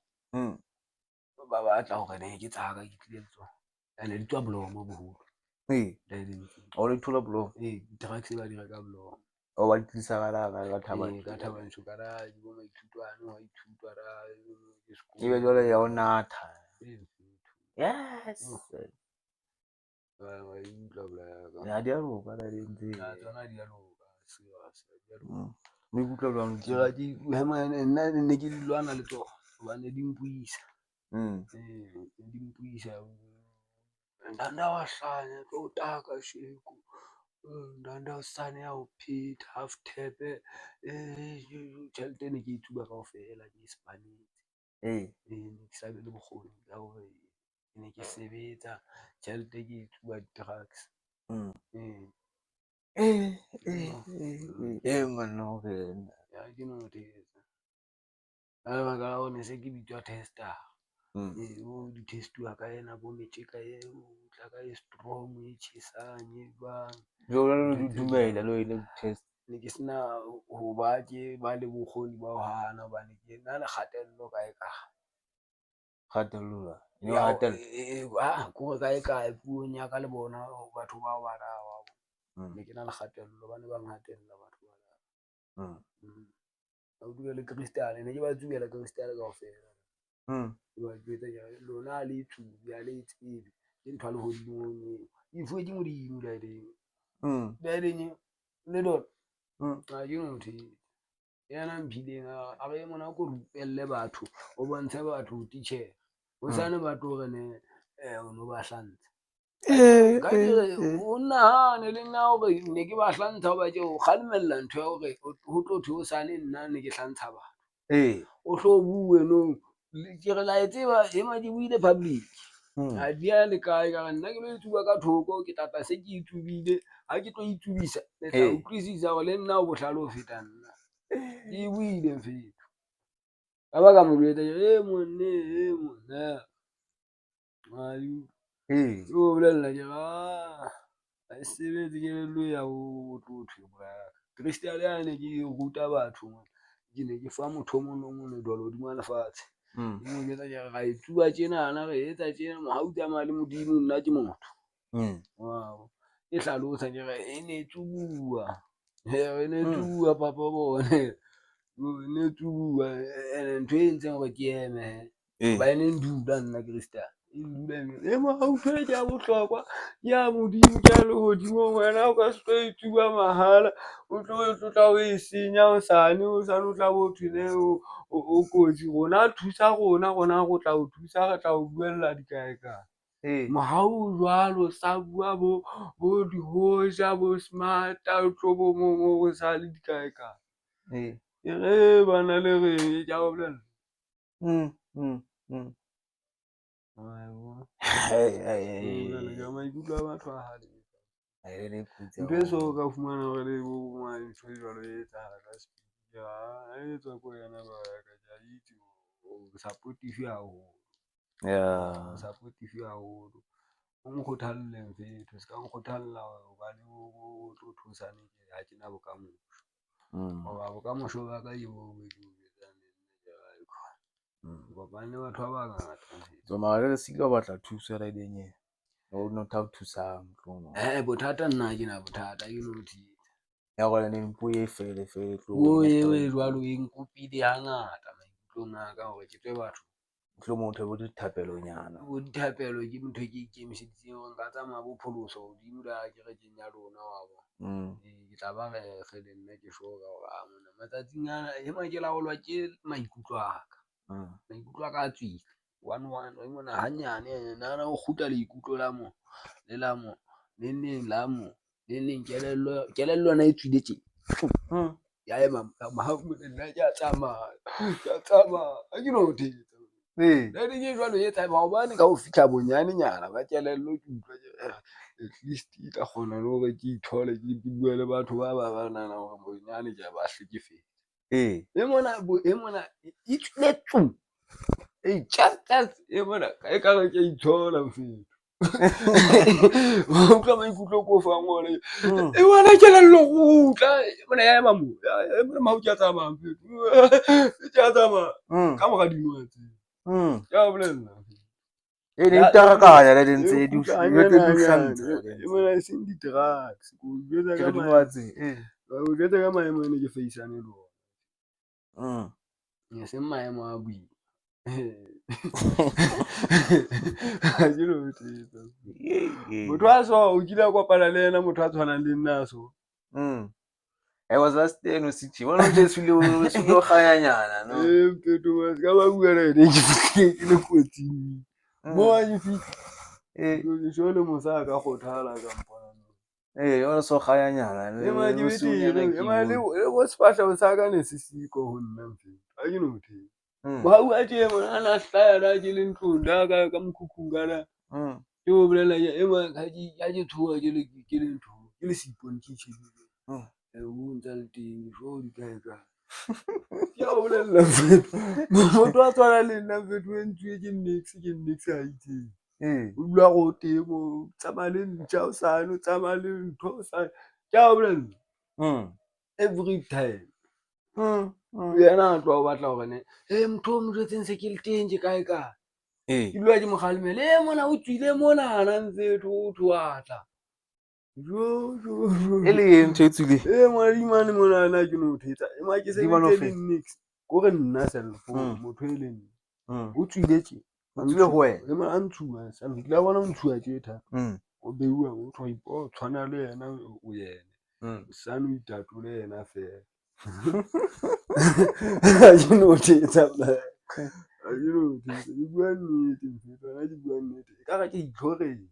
ba batla hore ne ke tsaka ke tlile le tsona ene di tswa Blomo boholo o le thola Blomo drugs ba di reka Blomo o ba tlisa ka Thabang ka Thabang garage bo maithutwana wa ithutwa ra ke be jwale ya o natha yes wa utlwa bola ya dia loka la dintse tsona di a loka mo ikutlwa jwang ke ga di hema nna ne ke di lwana le tsona hobane di mpuisa di mpuisa ndanda wa hlanya tlo taka sheko ndanda usane ya o pheta half tap tjhelete ne ke ithuba kaofela ke ispanetse ke sa be le bokgoni ya hore ke ne ke sebetsa tjhelete ke ithuba di-drugs mano ya ke no thetsa ka baka la hone se ke bitswa tester di-test-uwa ka ena bo metjeka eo tla ka e strong e tjhesang e jwang dumela lo ile test ne ke sena ho ba ke ba le bokgoni ba ho hana hobane ke na le kgatello kae kgatello kore kae kae puong ya ka le bona batho bao ba da ne ke na le kgatello ba ne ba ngatella batho ba da ba dula le crystal ne ke ba tsubela crystal kaofela ba jwetsa lona le tsubi a le tsebe ke ntho le hodimo e fuwe ke modimo dialing le dot ha ke motho yena mphileng a re mona ko rupelle batho o bontshe batho titjhere hosane batho re ne o no ba hlantsha ka dire o nahane le nna hore ne ke ba hlantsha hoba ke o kgalemella ntho ya hore ho tlo thwe hosane nna ne ke hlantsha batho o hlo bue no ke re la e tseba ema ke buile public ha di a le kae ka nna ke lo itsuba ka thoko ke tata se ke itsubile ha ke tlo itsubisa le tla utlwisisa hore le nna o bohlale ho feta nna ke buile mfethu ka ba ka mo jwetsa monne o bolella ke ha e sebetse kelello ya ho tlo thwe Christian ya ne ke ruta batho ke ne ke fa motho o mong le mong ledwala hodima lefatshe mo jwetsa ke ra etsuwa tjenana re etsa tjena ha o tsamaya le modimo nna ke motho e hlalosa ke re e ne tsubuwa papa bone ne tsubuwa ene ntho e entseng hore ke eme hoba ene ndula nna Christian Ema ha utlwe ya bohlokwa ya modimo ke le hodimo wena o ka se tlo itsuba mahala o tla o e senya o sane o tla bo thile o kotsi rona thusa rona go tla o thusa re tla o buella dikae kae mohau jwalo sa bua bo di hoja bo smart o tlo bo mo sa le dikae kae re bana le re ja o bolela maikutlo a batho a hale ntho e so ka fumana hore le bo ntho e jwalo e etsahala ka speed e etswa ko yana ba ka ja itse o supportive haholo supportive haholo o nkgothalle mfetho se ka nkgothalla hobane o tlo thusane ha ke na bokamoso hoba bokamoso ba ka e bo bane batho ba bangata so mara le sile batla thuso ra denye o no tha thusang tlono bothata nna ke na bothata ke nothi ya go ne mpuye fele tlo e jwalo e nkopile hangata maikutlong a ka hore ke twe batho tlo motho bo dithapelo nyana bo dithapelo ke motho ke ikemiseditseng hore nka tsamaya bo pholoso hodimo da ke re kenya lona wa bo ke tla ba re le nna ke shoka hore a mona matsatsing ana e ma ke laolwa ke maikutlo a ka maikutlo a ka a tswile 1 re mona hanyane nana o kgutla le ikutlo la mo le la mo le neng la mo le neng kelello na e tswile tje ya ema mahabu nna ke a tsamaya a ke no thetsa le di jwalo e tsa ba hobane ka ho fihla bonyane nyana ba kelello ke utlwa at least e tla kgona le hore ke ithole ke bua le batho ba nana hore bonyane ke ba hlekefetse e mona e tswile tsu just e bona e ka re ke itshola mfetho o utlwa maikutlo ko fa ngole e bona kelello gutla bona ya ema mo e bona mau ke a tsamaya mfetho ke a tsamaya ka mora dinotsi ya bolela e ne itarakanya le dintse di e bona sing di drugs go jwetsa ka dinwatsi o jwetsa ka maemo ne ke faisane le ona e seng maemo a bui motho a so o kile a kopana le yena motho a tshwanang le nna so I was last day no sithi wona nje silo khayanyana no mpeto wa ka ba bua le ene ke le kotsing mo a di fitla jole mosa ka khothala ka mpana wona so khayanyana e ma di beti e ma le o sipahla o sa ka ne sisiko ho nna mfetho a ke no thi ba bua tje mona ana hlaya la ke le ntlong la ka mokhukhung kana ke o bolela e ma ha ke tshoa ke le ntho ke le sipone ke tshebile o ntse le teng jo di kae ka ya o bolela motho a tswana le nna mfetho e ntse ke nix ha itseng o dula go teng mo tsamaya le ntja o sane o tsamaya le ntho o sane ke a o bolela every time yena a tloa o batla hore ne motho o mo jwetseng se ke le teng ke kae kae ke dula ke mokgalemele mona o tswile mona na mfetho o thwatla e le ntho e tswile mane mona na ke no thetsa e ma ke se le nix go re nna cellphone motho e leng o tswile tje o tswile ho wena e ma a ntshuwa sa le bona o ntshuwa tje tha o beuwa o thwa ipo tshwana le yena o yena sana o itatole yena fela you know thetsa you know thetsa di bua nnete mfetho ana di bua nnete e ka re ke itlhoretse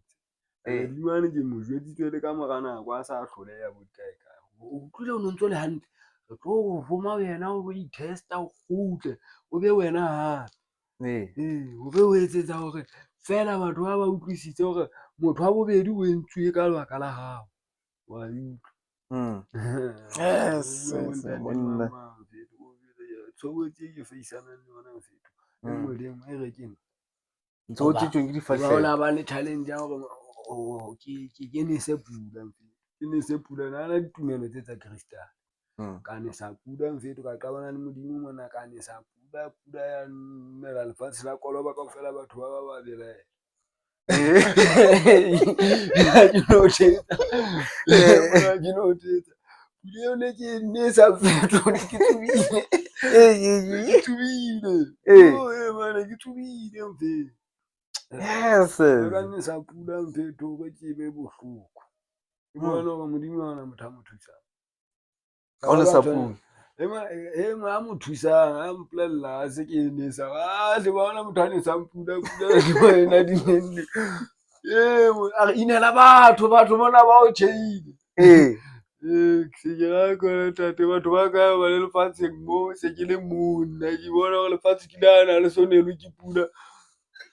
di mane ke mo jweditswe le ka mora nako a sa hloleha bo kae kae o tlile o ntso le hantle re tlo go homa wena o i-testa o kgutle o be wena ha o be o etsetsa hore fela batho ba ba utlwisitse hore motho wa bobedi o entswe ka lebaka la hao wa yes monna tshobotse ke feisanang le yona mfetho e nngwe le nngwe e re keng ntso tsitsweng ke ba difahleho ola ba le talent ya hore ke ne se pula mfetho ke ne se pula nana ditumelo tse tsa Kristana ka ne sa pula mfetho ka qabana le modimo mona ka ne sa pula ya nna lefatshe la koloba kaofela batho ba ba belaela ke no thetsa pula ne ke ne sa fetho ke tsubile ke tsubile mana ke tsubile mfetho Yes. Ka nne sa pula mfetho hore ke be bohloko. Ke bona hore Modimo ha ona motho a mo thusang. Ha o ne sa pula. A mo thusang a mpolella a se ke nesa le bona motho a ne sa pula wena dinenne. A re inela batho bona ba o tjheile. Ke se ke ra kwana ntate, batho ba ka ba le lefatsheng mo se ke le monna. Ke bona hore lefatshe ke lana le so nelwe ke pula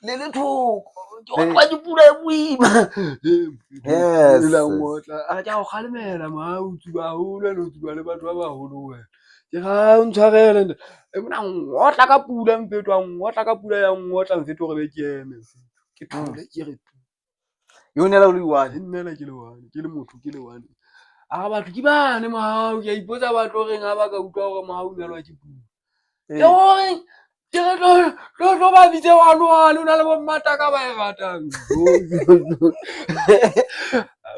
le le thoko. Ke otlwa ke pula e boima. Yes. La ngotla a ke a o kgalemela o tsuba haholo ene o tsuba le batho ba baholo wena. Ke ra o ntshwarele mona ngotla ka pula mfetho, a ngotla ka pula ya ngotla mfetho hore be ke eme. Ke thole ke re Yo nela o le one. nnela ke le one, ke le motho ke le one. A batho ke bane ke a ipotsa batho hore nga ba ka utlwa hore o nelwa ke pula. Ke hore ke re tlo ba bitse one o na le bo mmataka ba e ratang.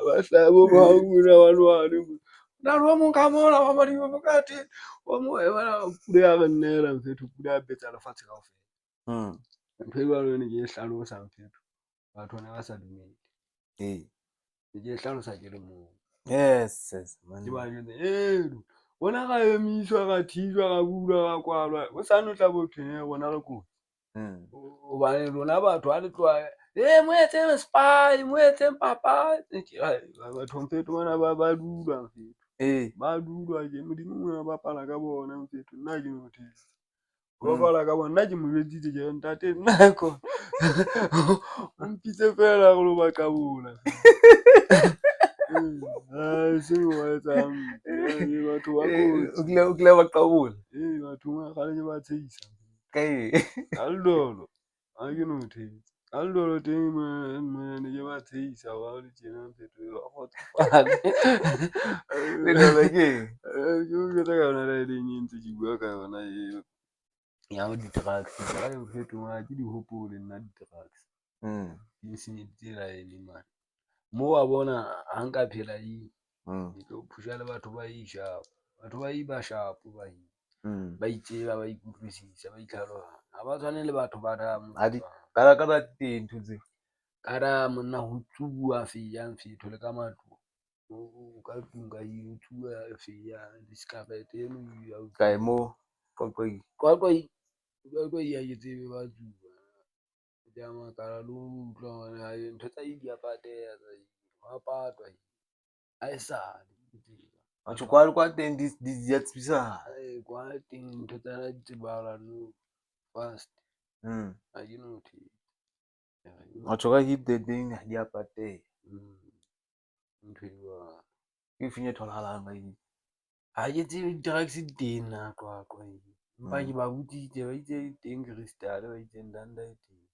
Ba hlaya bo one. Na lo mong ka mona wa Modimo mokate wa mo pula ya re nnela mfetho, pula ya betsa lefatshe kaofela. Ntho e jwalo ne ke e hlalosa mfetho, batho ne ba sa dumele. Ne ke e hlalosa ke le moo. Yes. Ke ba jwetsa bona ra emiswa ra thijwa ra bulwa ra kwalwa hosane o tla bo thwe rona re kotsi. Hobane lona batho ha le tloha mo etseng spy, mo etseng papa. Batho mfetho bona ba dulwa mfetho. Ba dulwa ke Modimo o bapala ka bona mfetho. Nna ke no thetsa o bapala ka bona. Nna ke mo jwetsitse ke re ntate nna ko o mpitse fela re lo ba qabola. Seo wa etsang batho ba kotsi. O kile ba qabula. Batho kgale ke ba tshehisa. Kae? Aldolo ha ke no thetsa. Aldolo teng ne ke ba tshehisa hore ha le tjena mfetho wa kgotsofala. Le nna ke Ke o jwetsa ka yona e leng e ntse ke bua ka yona eo ya ho di-drugs. Jwale mfetho ke di hopole nna di-drugs. Di nsenyeditse line mane. Moo wa bona ha nka phela ke tlo phusha le batho ba sharp. Batho ba sharp ba itseba, ba ikutlwisisa, ba itlhalohanya. Ha ba tshwane le batho ba ka teng ntho tse. ka monna ho tsubuwa feya mfetho le ka matlung. O ka tlung ka ho tsubuwa feya diskarete eno Kae mo Qoqweng. Qoqweng ya ke tsebe ba tsuba. Ke a makala le ho utlwa hore ntho tsa di a pateha tsa wa patwa ha e sale. Batho kwa teng di a tsebisa. Kwa teng ntho tsa di tsebahala no fast. Ha ke no thetsa. Batho ka hit the thing di a pateha. Ntho e jwalo. Ke finye tholahalang ba Ha ke tsebe di-drugs di teng na Qwaqwa. Empa ke ba botsitse ba itse di teng Crystal, ba itseng Danda e teng.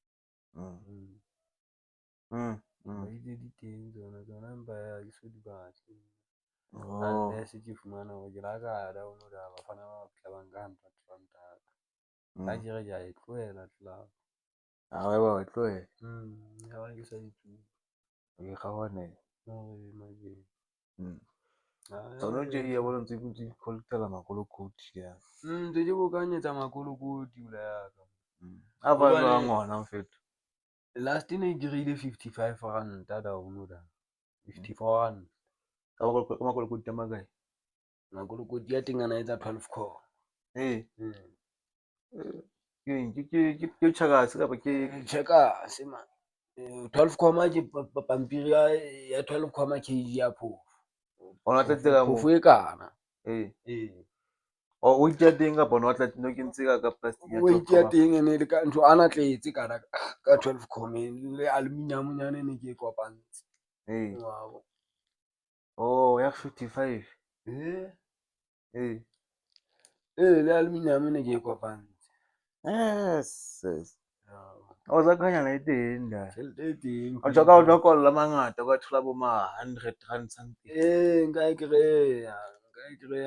Ba itse di teng tsona empa ha ke so di batle. Unless ke fumana hore ke la ka download-a ba fana ba fihla ba nka R100 ha ke re ke a e tlohela club. Ha ba e tlohela. Ya ba ke sa e tsube. Ke kgawane. Imagine. Tsona tje ya bona ntse ke collect-ela makolokoti ya. Ntse ke bokanyetsa makolokoti bula ya ka. A ba jwang ngwana mfetho. Last ne ke reile R55 download-a. 54 rand. Ka makolokoti a makae? Makolokoti a teng ana etsa 12 core. Ke Checkers kapa ke Checkers man. 12 comma ke pampiri ya 12 comma kg ya phofu. Ona tletela mo. Phofu e kana. O itse teng ka bona o tla no ke ntse ka plastic ya 12 comma. O itse teng ene le ka ntho ana tletse kana ka 12 comma le aluminium nyane ne ke kopantse. Wow. Oh ya 55. Le aluminium ne ke kopantse. Yes. O za kanya le teng da. Le teng. O tsoka o tlokolla mangata ka thola bo ma 100 rand something. Nka e kreya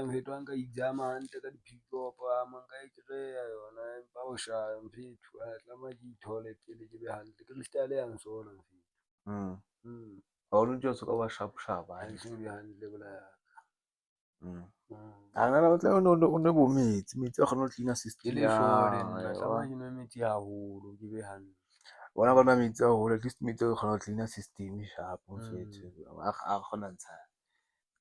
mfetho nka exama hantle ka di-pick-up nka e kreya yona empa o sha mfetho a tlama ke ithole pele ke be hantle. Crystal ya nsola mfetho. Ha o ntse o soka ba sharp ha e so be hantle bola ya ka. Ana o tla o ne bo metsi a kgona ho cleaner system Ke le sure nna tlama ke nwe metsi haholo ke be hantle. bona ka nwa metsi a hole, at least metsi o kgona ho cleaner system sharp mfethu a kgona ntsha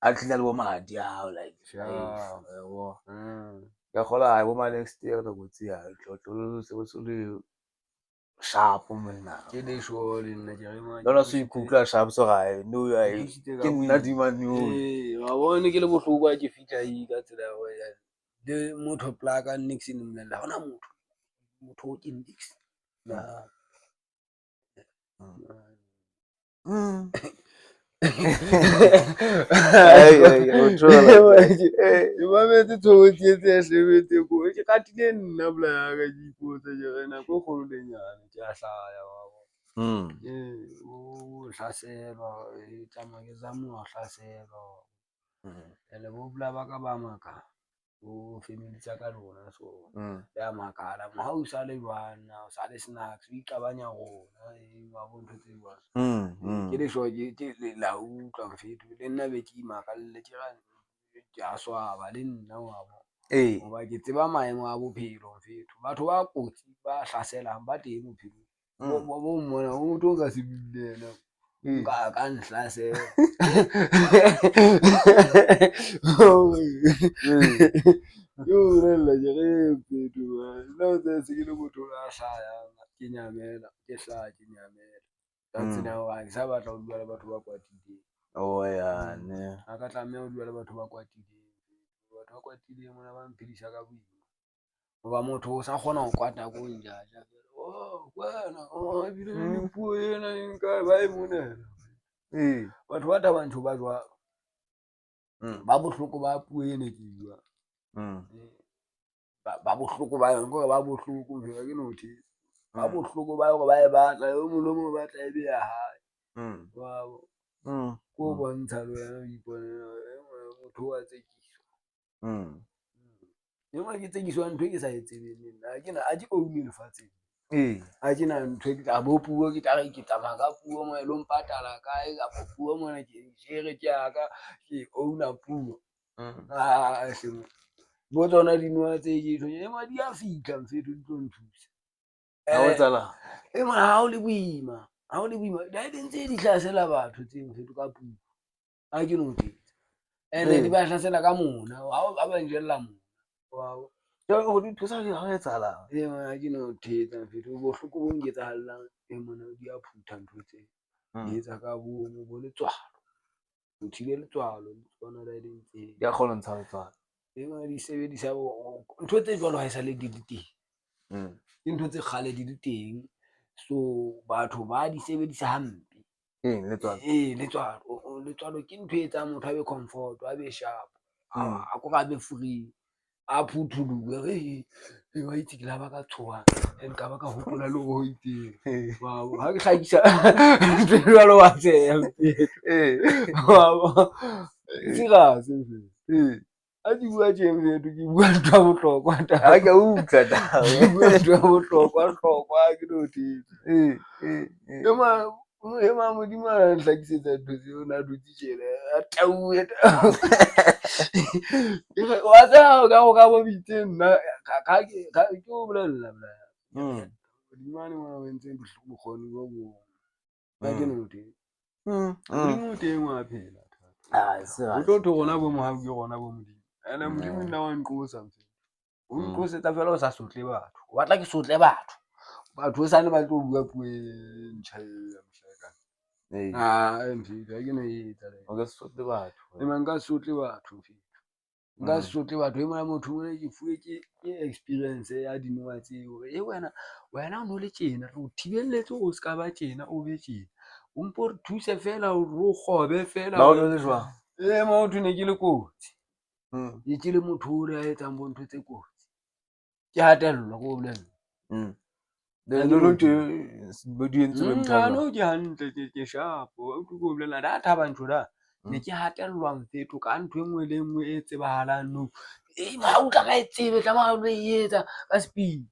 a cleaner le bo madi a hao like yabo ke kgola ha bo ma next year re botse ya tlotlo se le sharp monna ke le sure le nna ke re ma lona se ikutlwa sharp so ga no ya ke nna di manu wa bone ke le bohloko ke fitla hi ka tsela ya le motho plaka nix ni mmela hona motho o ke nix na mametse thotse tse sebetse ko ke katile nna bla ya ka di ipotsa je rena ko kgolo lenyane ke a hlaya wa o hlaselwa e tsamaya ke zama ho hlaselwa le bo bla ba ka ba maka o family tsa ka lona so ya makala mo ha o sa le bana o sa le snacks o iqabanya rona wa bontho tse bua ke le sho ke la utlwa mfethu le nna be ke imakalle ke ra ke a swaba le nna wa bo hoba ke tseba maemo a bophelo mfethu batho ba kotsi ba hlaselang ba teng bophelo bo mona o motho o ka se bulela ka nhlasela yo rela je re mfethu no tse se ke le motho a hlaya ke nyamela ke hlaya ke nyamela ka tsena wa ke sa batla ho dula le batho ba kwatileng ya ne a ka tlameha ho dula le batho ba kwatileng batho ba kwatileng mona ba mphedisa ka boima hoba motho o sa kgona ho kwata ko njaja wena ebile le puo ena nka ba e monela batho ba tabang ntho ba jwalo ba bohloko ba puo ene ke bua ba bohloko ba yona gore ba bohloko mfethu ke no thetse ba bohloko ba gore ba e batla yo molomo o batla e be ya hae wabo ko bontsha le wena o iponela motho wa tsekiswa yona ke tsekiswa ntho e ke sa e tsebeng nna a ke oune lefatsheng a ke na ntho e ke tla bo puo ke tla re ke tsamaya ka puo mo e lo mpatala kae ka puo mona ke jere ke aka ke ouna puo se bo tsona dinoa tse ke tlo ema di a fitla mfethu di tlo nthusa ha o le boima da e ntse di hlasela batho tse mfethu ka puo a ke no tsetsa ene di ba hlasela ka mona ha ba njella mona wa go di thusa ga e tsala ha ke no thetsa mfethu bohloko bo nketsahallang mona di a phutha ntho tse di etsa ka bomo bo letswalo o thile letswalo le tsona da le ntse ya kgona ntsha letswalo di sebedisa ntho tse jwalo ha e sa le di teng ke ntho tse kgale di teng so batho ba di sebedisa hampe letswalo ke ntho e etsang motho a be comfort a be sharp a ko ga be free a phuthuluwe ba itse ke la ba ka tshoha nka ba ka hopola le ho itseng ha ke hlakisa ntho e jwalo wa tseya serious a di bua tjeng mfethu ke bua ntho ya bohlokwa ha ke utlwa ke bua ntho ya bohlokwa ke no thetsa modimo a nhlakisetsa ntho tseo na dutse tjena a tauwe wa tseba ka go ka bo bitse nna ke o bolella modimo ane mona o entseng bokgoni bo bong ba ke no thetsa modimo o teng wa phela o tlo thwe rona bo mohau ke rona bo modimo ene modimo nna wa nqosa mfethu o nqosetsa fela o sa sotle batho o batla ke sotle batho o sane ba tlo bua puo e ntjha ya mohlakana mfethu ha ke no etsa ka sotle batho nka sotle batho mfethu nka sotle batho e mona motho mona ke fuwe ke experience ya dinoa tseo wena o no le tjena re o thibelletse o ska ba tjena o be tjena o mpo re thuse fela o kgobe fela ba o le jwang motho ne ke le kotsi ke le motho o re a etsang bo ntho tse kotsi ke hatellwa ko bolella no ke hantle ke shapo ko bolela data ba ntho da ne ke hatellwa mfetho ka ntho e nngwe le nngwe e tsebahalang no ha o tla ka e tsebe tla ma lo e etsa ka speed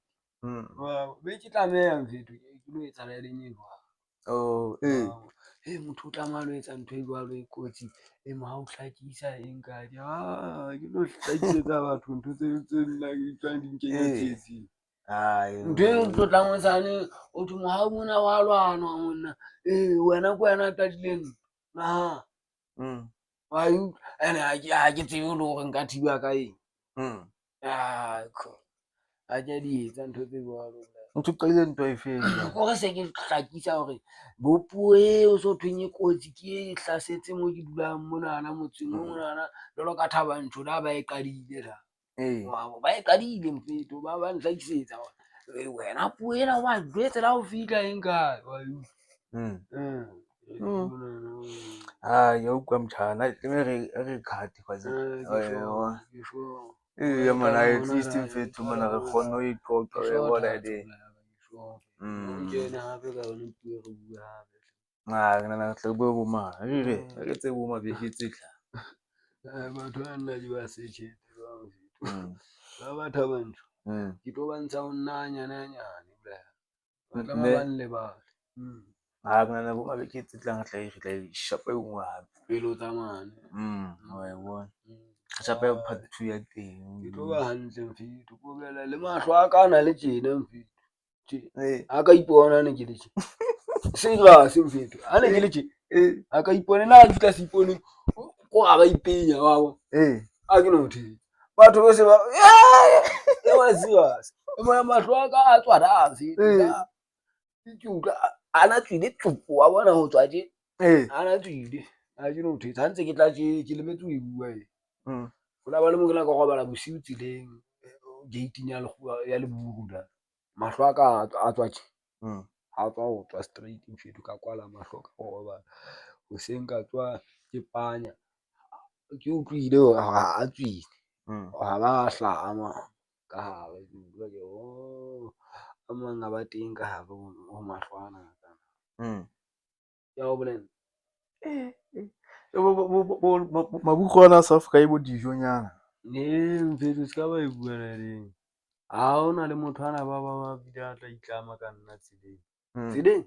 be ke tlameha mfetho ke lo etsa le lenyelo motho o tlameha lo etsa ntho e jwalo e kotsi ha o hlakisa eng ka ke lo hlakisetsa batho ntho tse nna ke tswang di nkenya tsietsing ntho e tlotlang hosane o thwe mohau mona wa lwanwa monna wena ko wena tatileng na ene ha ke tsebe le hore nka thiba ka eng ha ke di etsa ntho tse jwalo ntho qile ntho e feng kore se ke hlakisa hore bopuo eo so thweng e kotsi ke e hlasetse mo ke dulang monana motseng o monana jwalo ka Thabantsho da ba e qadile da ba e qadile mfetho ba nhlakisetsa wena puo ena wa jwetse la ho fihla eng kae ya utlwa mtjhana re khati kwazi ya mana at least mfetho mana re kgone ho iqoqa re bona le ke nana tle bo bo ma re tse bo ma beke tse tla batho ba nna di ba setjhete ba Thabantsho ke tlo bantsha ho nna nyane ba tla ba le ba ke nana bo ma beke tse tlang tla e tla shapa e ngwa pelo tsa mane wa e bona shapa e part 2 ya teng ke tlo ba hantle mfetho ko bela le mahlo a ka na le tjena mfetho a ka ipona ne ke le tje serious mfetho a ne ke le tje a ka ipona na di tla se ipone ko a ba ipenya wa a ke no thi batho ba se ba e wa serious mo mahlo a ka a tswa da mfetho ke utlwa ana tswile tsupo wa bona ho tswa tje ana tswile a ke no thi tshantse ke tla tje ke lemetse ho e bua ho la ba le mo ke la ka robala bosiu tseleng gate ya leburu da mahlo a ka a tswa tje ha tswa ho tswa straight mfetho ka kwala mahlo ka robala hoseng ka tswa ke panya ke utlwile hore ha a tswile ha ba hlama ka hare ke a mang a ba teng ka hare ho mahlo ana ya ho bolela mabukho ana South Africa e bo dijonyana mfetho se ka ba e buela leng ha hona le motho ana ba bile a tla itlama ka nna tseleng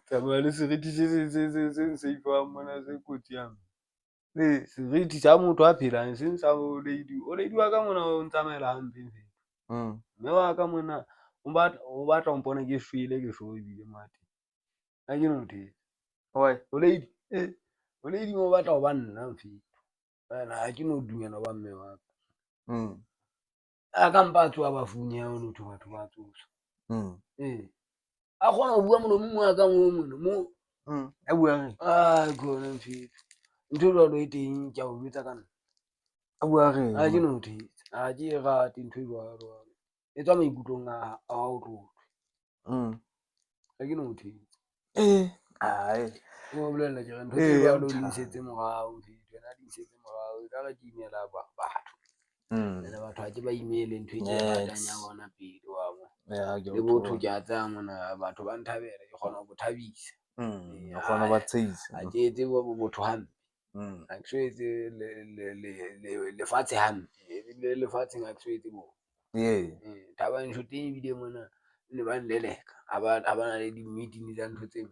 tsamaya le seriti se safe mona se kotsi yang seriti sa motho a phelang seng sa o lady wa ka mona o ntsamaela hampe mfetho mme wa ka mona o batla ho mpona ke shwele ke so ebile mate ha ke no the o lady mo batla ho ba nna mfetho wena ha ke no dumela ba mme wa ka a ka mpa tsoa ba funya ho no batho ba tsosa a kgona ho bua molomong wa ka mo a bua gona mfetho ntho e jwalo e teng ke a o jwetsa ka nna a bua re ha ke no the ha ke e rate ntho e jwalo e tswa maikutlong a ho tlotlwe ha ke no the o bolella ke re ntho tse jwalo di nsetse morao mfetho wena di nsetse morao ka re ke imela batho le batho ha ke ba imele ntho e ke e ratang ya bona pele wa mo le botho ke a tsaya mona batho ba nthabela ke kgona ho thabisa kgona ba tshisa ha ke etse botho hampe ha ke so etse lefatshe hampe ebile lefatsheng ha ke so etse bo Thabantsho teng ebile mona ne ba nleleka ha ba na le di-meeting tsa ntho tse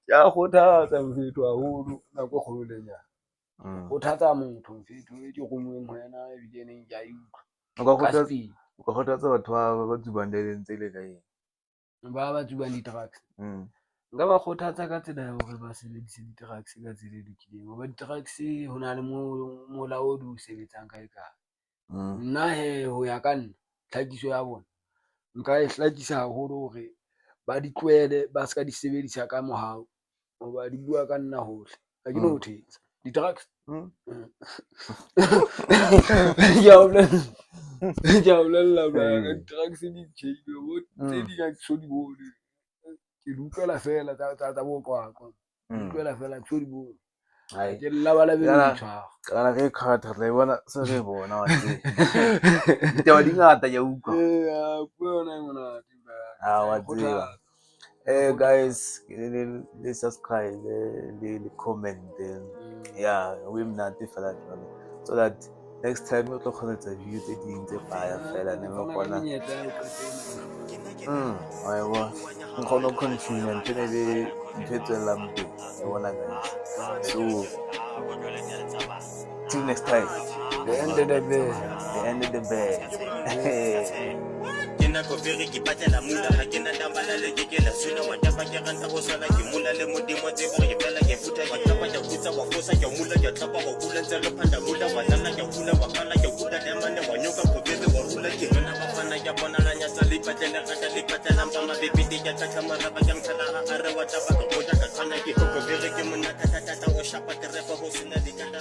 ke a kgothatsa mfetho haholo nako e kgolo le nyana kgothatsa motho mfetho e ke romuweng ho yena ebile neng ke a e utlwa o ka kgothatsa batho ba tsubang ntse le ka eng ba tsubang di-drugs nka ba kgothatsa ka tsela ya hore ba sebedise di-drugs ka tsela e lokileng hoba di-drugs ho na le molaodi o sebetsang ka ekare nna ho ya ka nna tlhakiso ya bona nka e hlakisa haholo hore ba di tlohele ba ska di sebedisa ka mohau hoba di bua ka nna hohle ha ke no thetsa di-drugs ke a bolella ka di-drugs di tjheile bo tse ding ha ke so di bone ke di utlwela fela tsa boqwaqwa ke utlwela fela ke so di bone ke labalabele tshwaro kana re khata re bona se re bona wa tse ditaba di ngata ya utlwa puo yona e monate wa tseba guys le subscribe le comment we mnate fela jwalo so that next time o tlo kgona tsa video tse ding tse fire fela ne mo kgona wa bona nkgono continue ntse ne le ntse tswelang pele ya bona guys so Till next time. The end of the bed. The end of the bed. Kena ko vere ki patela mula ha kena dambala le ke la suna wa tapa ke ranta go sala ke mula le modimo tse go ye fela ke futa ke tapa ya kutsa wa fosa ke mula ke tapa go kula ntse le phanda mula wa nana ke kula wa kala ke kuda le mane wa nyoka go bebe wa rula ke nna ba fana ke bona la nya tsa le patela ga le patela mpa ma bebe di ke tsa mara ba ke mthala a re wa tapa go ja ka kana ke go vere ke mona tata o shapa ke re go sina di kata